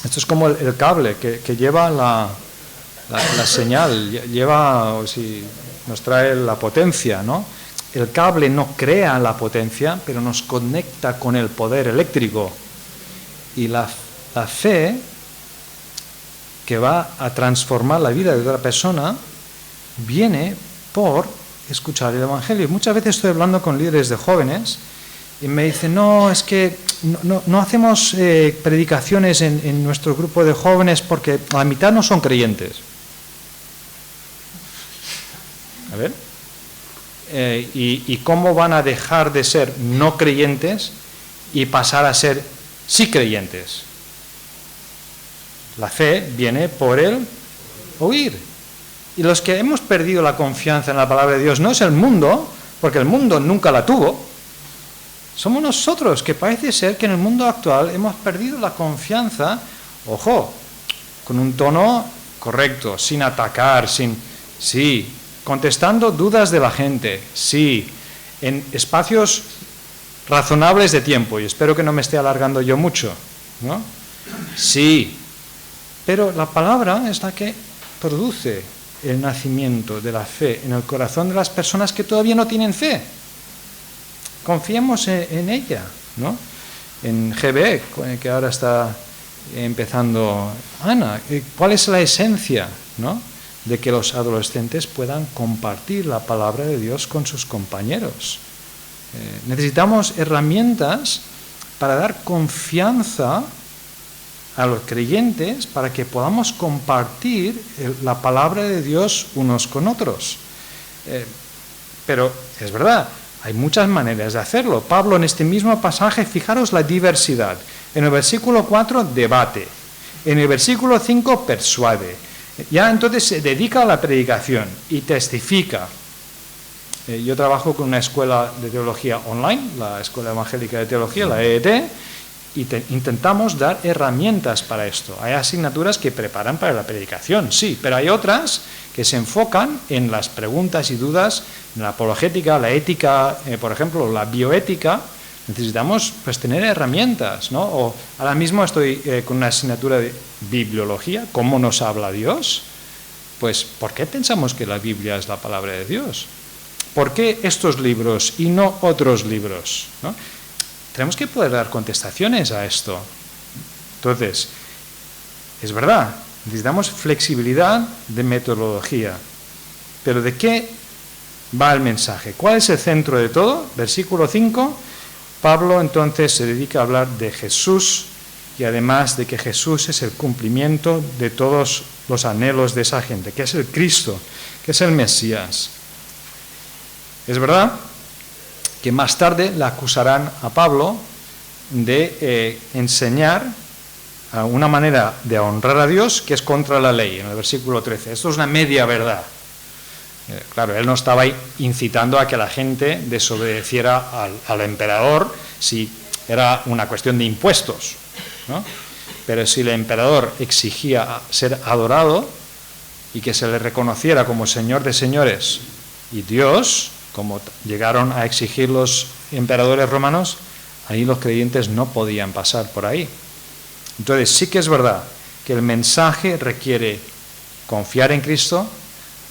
Esto es como el cable que lleva la señal, nos trae la potencia, ¿no? El cable no crea la potencia, pero nos conecta con el poder eléctrico. Y la fe, que va a transformar la vida de otra persona, viene por escuchar el Evangelio. Muchas veces estoy hablando con líderes de jóvenes y me dicen, no, es que no hacemos predicaciones en nuestro grupo de jóvenes porque la mitad no son creyentes. A ver, ¿y cómo van a dejar de ser no creyentes y pasar a ser sí creyentes? La fe viene por el oír. Y los que hemos perdido la confianza en la palabra de Dios no es el mundo, porque el mundo nunca la tuvo. Somos nosotros, que parece ser que en el mundo actual hemos perdido la confianza, ojo, con un tono correcto, sin atacar, sí, contestando dudas de la gente, sí, en espacios razonables de tiempo, y espero que no me esté alargando yo mucho, ¿no? Sí, pero la palabra es la que produce el nacimiento de la fe en el corazón de las personas que todavía no tienen fe. Confiemos en ella, ¿no? en GBE, que ahora está empezando Ana. ¿Cuál es la esencia, ¿no?, de que los adolescentes puedan compartir la palabra de Dios con sus compañeros? Necesitamos herramientas para dar confianza a los creyentes para que podamos compartir la palabra de Dios unos con otros. Pero es verdad, hay muchas maneras de hacerlo. Pablo en este mismo pasaje, fijaros la diversidad. En el versículo 4 debate, en el versículo 5 persuade. Ya entonces se dedica a la predicación y testifica. Yo trabajo con una escuela de teología online, la Escuela Evangélica de Teología, la EET, y intentamos dar herramientas para esto. Hay asignaturas que preparan para la predicación, sí, pero hay otras que se enfocan en las preguntas y dudas, en la apologética, la ética, por ejemplo, la bioética. Necesitamos pues tener herramientas, ¿no? O ahora mismo estoy con una asignatura de bibliología, ¿cómo nos habla Dios? Pues, ¿por qué pensamos que la Biblia es la palabra de Dios? ¿Por qué estos libros y no otros libros, ¿no? Tenemos que poder dar contestaciones a esto. Entonces, es verdad, necesitamos flexibilidad de metodología. Pero ¿de qué va el mensaje? ¿Cuál es el centro de todo? Versículo 5, Pablo entonces se dedica a hablar de Jesús y además de que Jesús es el cumplimiento de todos los anhelos de esa gente, que es el Cristo, que es el Mesías. Es verdad que más tarde le acusarán a Pablo de enseñar una manera de honrar a Dios que es contra la ley, en el versículo 13. Esto es una media verdad. Claro, él no estaba incitando a que la gente desobedeciera al emperador si era una cuestión de impuestos, ¿no? Pero si el emperador exigía ser adorado y que se le reconociera como Señor de señores y Dios, como llegaron a exigir los emperadores romanos, ahí los creyentes no podían pasar por ahí. Entonces sí que es verdad que el mensaje requiere confiar en Cristo,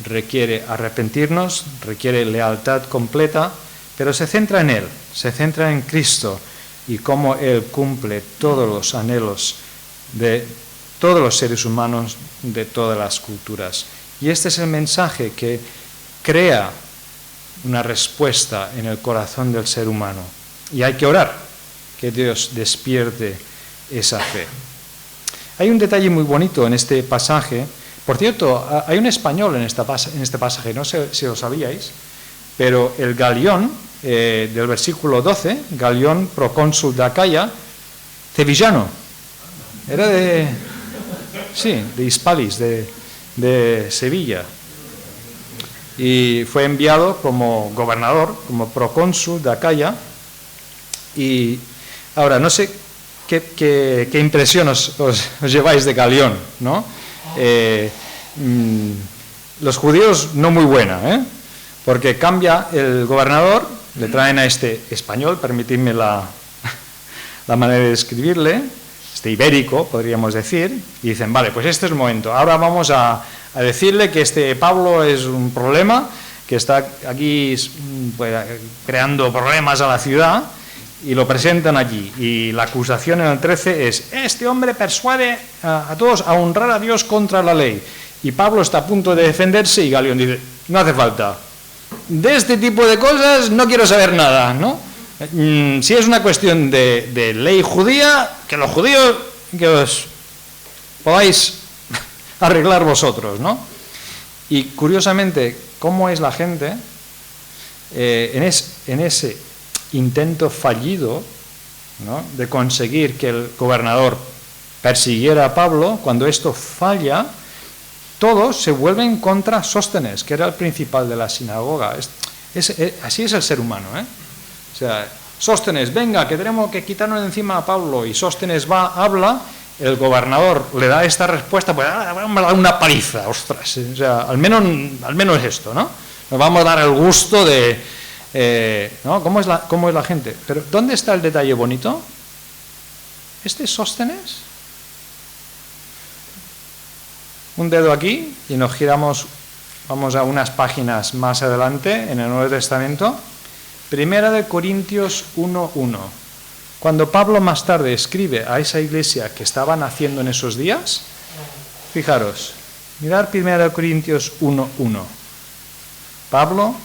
requiere arrepentirnos, requiere lealtad completa, pero se centra en Él, se centra en Cristo y cómo Él cumple todos los anhelos de todos los seres humanos de todas las culturas. Y este es el mensaje que crea una respuesta en el corazón del ser humano. Y hay que orar que Dios despierte esa fe. Hay un detalle muy bonito en este pasaje. Por cierto, hay un español en este pasaje, no sé si lo sabíais, pero el Galión del versículo 12, Galión, procónsul de Acaya, sevillano, era de Hispalis, de Sevilla, y fue enviado como gobernador, como procónsul de Acaya. Y ahora, no sé qué impresión os lleváis de Galión, ¿no? Los judíos no muy buena, porque cambia el gobernador, le traen a este español, permitidme la manera de describirle, este ibérico, podríamos decir, y dicen, vale, pues este es el momento, ahora vamos a decirle que este Pablo es un problema, que está aquí pues, creando problemas a la ciudad, y lo presentan allí, y la acusación en el 13 es, este hombre persuade a todos a honrar a Dios contra la ley, y Pablo está a punto de defenderse, y Galión dice, no hace falta, de este tipo de cosas no quiero saber nada, ¿no? Si es una cuestión de ley judía, que los judíos, que os podáis arreglar vosotros, ¿no? Y curiosamente, ¿cómo es la gente en ese intento fallido, ¿no?, de conseguir que el gobernador persiguiera a Pablo? Cuando esto falla, todos se vuelven contra Sóstenes, que era el principal de la sinagoga. Así es el ser humano, O sea, Sóstenes, venga, que tenemos que quitarnos de encima a Pablo, y Sóstenes va, habla, el gobernador le da esta respuesta, pues vamos a dar una paliza, ostras, o sea, al menos esto, ¿no? Nos vamos a dar el gusto de, ¿no? ¿Cómo es la gente? Pero ¿dónde está el detalle bonito? ¿Este es Sóstenes? Un dedo aquí y nos giramos, vamos a unas páginas más adelante en el Nuevo Testamento. Primera de Corintios 1:1. Cuando Pablo más tarde escribe a esa iglesia que estaban haciendo en esos días, fijaros, mirad 1 Corintios 1:1. Pablo,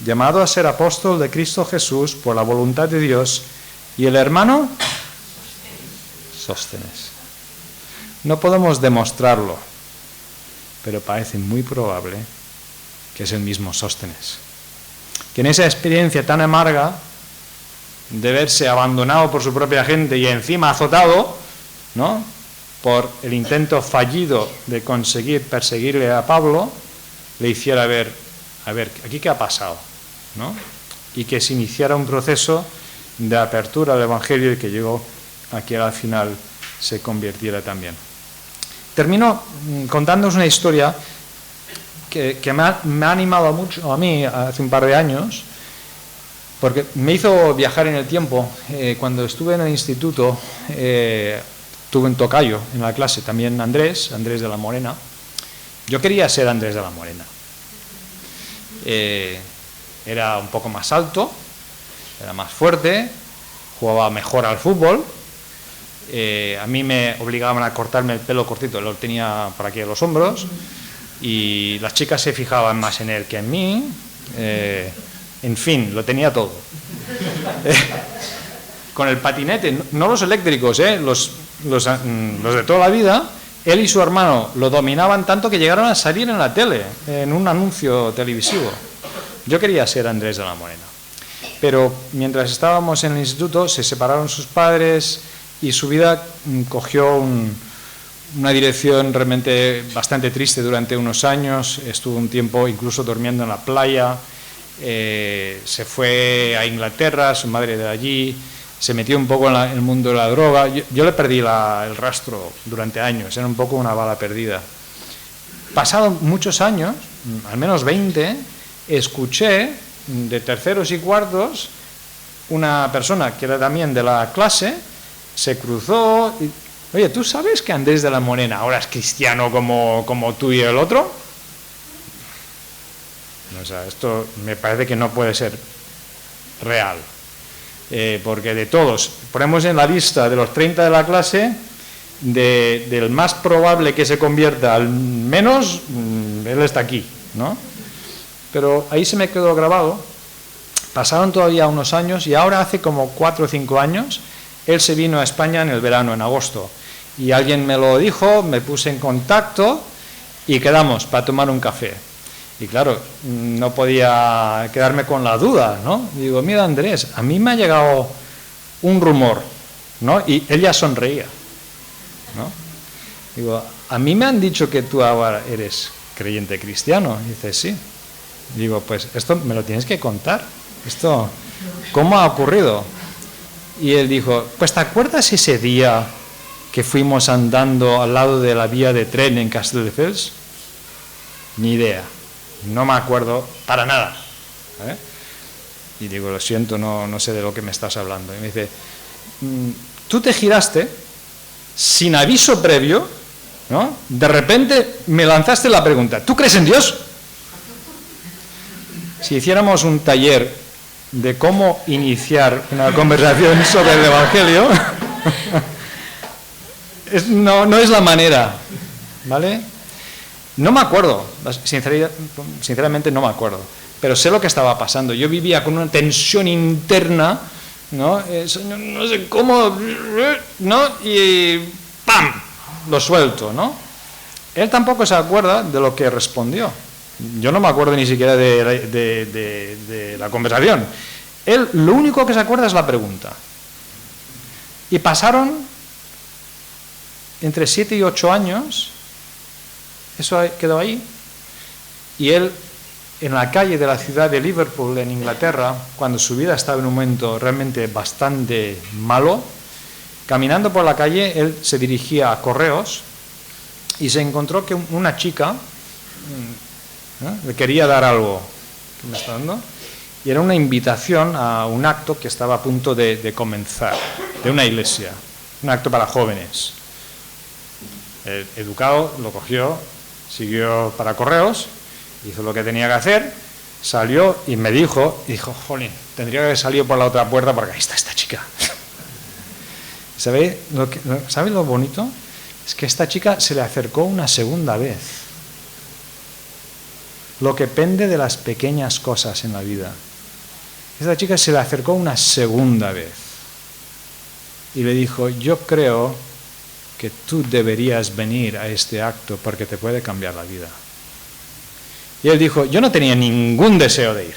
llamado a ser apóstol de Cristo Jesús por la voluntad de Dios, y el hermano, Sóstenes. No podemos demostrarlo, pero parece muy probable que es el mismo Sóstenes. Que en esa experiencia tan amarga de verse abandonado por su propia gente y encima azotado, ¿no?, por el intento fallido de conseguir perseguirle a Pablo, le hiciera ver, a ver, ¿aquí qué ha pasado?, ¿no? Y que se iniciara un proceso de apertura al Evangelio y que llegó a que al final se convirtiera también. Termino contándoos una historia que me ha animado mucho a mí hace un par de años, porque me hizo viajar en el tiempo. Cuando estuve en el instituto, tuve un tocayo en la clase, también Andrés de la Morena. Yo quería ser Andrés de la Morena. Era un poco más alto, era más fuerte, jugaba mejor al fútbol. A mí me obligaban a cortarme el pelo cortito, lo tenía por aquí a los hombros, y las chicas se fijaban más en él que en mí. En fin, lo tenía todo. Con el patinete, no los eléctricos, los de toda la vida, él y su hermano lo dominaban tanto que llegaron a salir en la tele, en un anuncio televisivo. Yo quería ser Andrés de la Morena. Pero mientras estábamos en el instituto, se separaron sus padres y su vida cogió una dirección realmente bastante triste durante unos años. Estuvo un tiempo incluso durmiendo en la playa. Se fue a Inglaterra, su madre de allí, se metió un poco en el mundo de la droga. Yo le perdí el rastro durante años, era un poco una bala perdida. Pasados muchos años, al menos 20, escuché de terceros y cuartos una persona que era también de la clase, se cruzó y, oye, ¿tú sabes que Andrés de la Morena ahora es cristiano como tú y el otro? O sea, esto me parece que no puede ser real, porque de todos, ponemos en la lista de los 30 de la clase, del más probable que se convierta al menos, él está aquí, ¿no? Pero ahí se me quedó grabado. Pasaron todavía unos años y ahora hace como 4 o 5 años, él se vino a España en el verano, en agosto, y alguien me lo dijo, me puse en contacto y quedamos para tomar un café. Y claro, no podía quedarme con la duda, ¿no? Digo, mira Andrés, a mí me ha llegado un rumor, ¿no? Y él ya sonreía, ¿no? Digo, a mí me han dicho que tú ahora eres creyente cristiano. Y dice, sí. Digo, pues esto me lo tienes que contar. Esto, ¿cómo ha ocurrido? Y él dijo, pues ¿te acuerdas ese día que fuimos andando al lado de la vía de tren en Castelldefels? Ni idea. No me acuerdo para nada. Y digo, lo siento, no sé de lo que me estás hablando. Y me dice, tú te giraste sin aviso previo, ¿no? De repente me lanzaste la pregunta, ¿tú crees en Dios? Si hiciéramos un taller de cómo iniciar una conversación sobre el Evangelio, no es la manera, ¿vale? No me acuerdo, sinceramente no me acuerdo, pero sé lo que estaba pasando. Yo vivía con una tensión interna, ¿no? No sé cómo, ¿no? Y ¡pam!, lo suelto, ¿no? Él tampoco se acuerda de lo que respondió. Yo no me acuerdo ni siquiera de la conversación. Él lo único que se acuerda es la pregunta. Y pasaron entre 7 y 8 años, eso quedó ahí, y él en la calle de la ciudad de Liverpool, en Inglaterra, cuando su vida estaba en un momento realmente bastante malo, caminando por la calle, él se dirigía a Correos y se encontró que una chica le quería dar algo. ¿Qué me está dando? Y era una invitación a un acto que estaba a punto de comenzar, de una iglesia, un acto para jóvenes. El educado lo cogió, siguió para Correos, hizo lo que tenía que hacer, salió y me dijo, jolín, tendría que haber salido por la otra puerta porque ahí está esta chica. ¿Sabe lo bonito? Es que esta chica se le acercó una segunda vez. Lo que pende de las pequeñas cosas en la vida. Esta chica se le acercó una segunda vez y le dijo, yo creo que tú deberías venir a este acto porque te puede cambiar la vida. Y él dijo, yo no tenía ningún deseo de ir,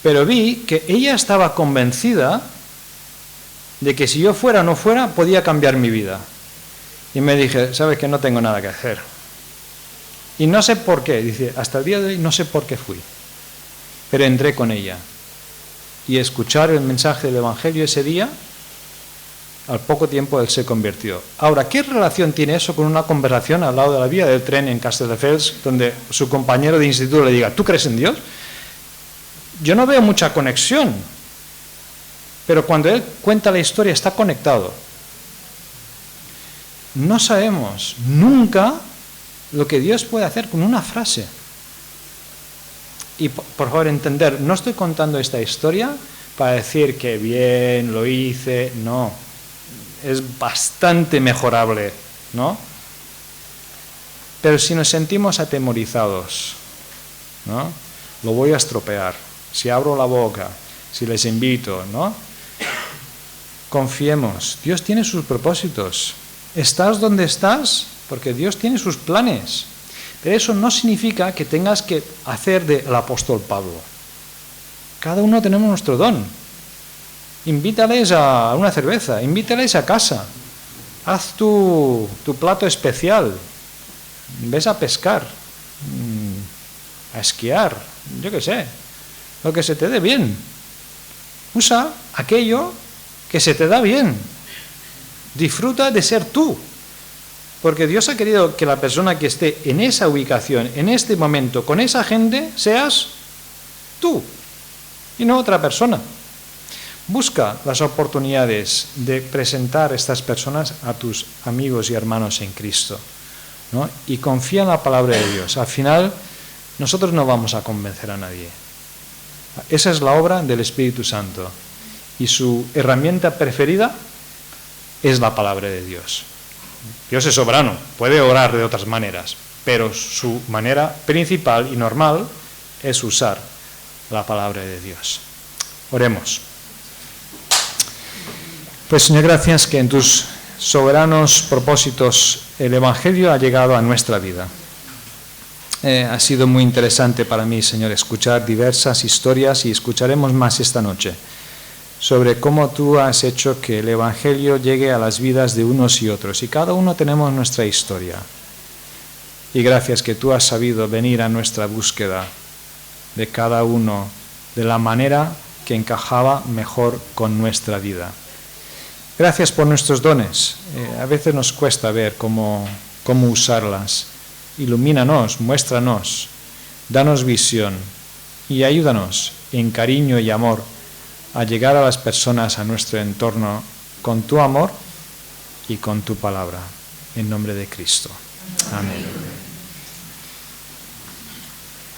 pero vi que ella estaba convencida de que si yo fuera o no fuera, podía cambiar mi vida. Y me dije, sabes que no tengo nada que hacer. Y no sé por qué, dice, hasta el día de hoy no sé por qué fui, pero entré con ella. Y escuchar el mensaje del Evangelio ese día, al poco tiempo él se convirtió. Ahora, ¿qué relación tiene eso con una conversación al lado de la vía del tren en Castelldefels, donde su compañero de instituto le diga, ¿tú crees en Dios? Yo no veo mucha conexión, pero cuando él cuenta la historia está conectado. No sabemos nunca lo que Dios puede hacer con una frase. Y por favor entender, no estoy contando esta historia para decir que bien, lo hice, no. Es bastante mejorable, ¿no? Pero si nos sentimos atemorizados, ¿no? Lo voy a estropear. Si abro la boca, si les invito, ¿no? Confiemos, Dios tiene sus propósitos. Estás donde estás porque Dios tiene sus planes. Pero eso no significa que tengas que hacer del apóstol Pablo. Cada uno tenemos nuestro don. Invítales a una cerveza, invítales a casa. Haz tu plato especial. Ves a pescar, a esquiar, yo qué sé. Lo que se te dé bien. Usa aquello que se te da bien. Disfruta de ser tú. Porque Dios ha querido que la persona que esté en esa ubicación, en este momento, con esa gente, seas tú y no otra persona. Busca las oportunidades de presentar a estas personas a tus amigos y hermanos en Cristo, ¿no? Y confía en la palabra de Dios. Al final, nosotros no vamos a convencer a nadie. Esa es la obra del Espíritu Santo. Y su herramienta preferida es la palabra de Dios. Dios es soberano, puede orar de otras maneras, pero su manera principal y normal es usar la palabra de Dios. Oremos. Pues Señor, gracias que en tus soberanos propósitos el Evangelio ha llegado a nuestra vida. Ha sido muy interesante para mí, Señor, escuchar diversas historias y escucharemos más esta noche sobre cómo tú has hecho que el Evangelio llegue a las vidas de unos y otros. Y cada uno tenemos nuestra historia. Y gracias que tú has sabido venir a nuestra búsqueda de cada uno de la manera que encajaba mejor con nuestra vida. Gracias por nuestros dones. A veces nos cuesta ver cómo usarlas. Ilumínanos, muéstranos, danos visión y ayúdanos en cariño y amor a llegar a las personas a nuestro entorno con tu amor y con tu palabra. En nombre de Cristo. Amén.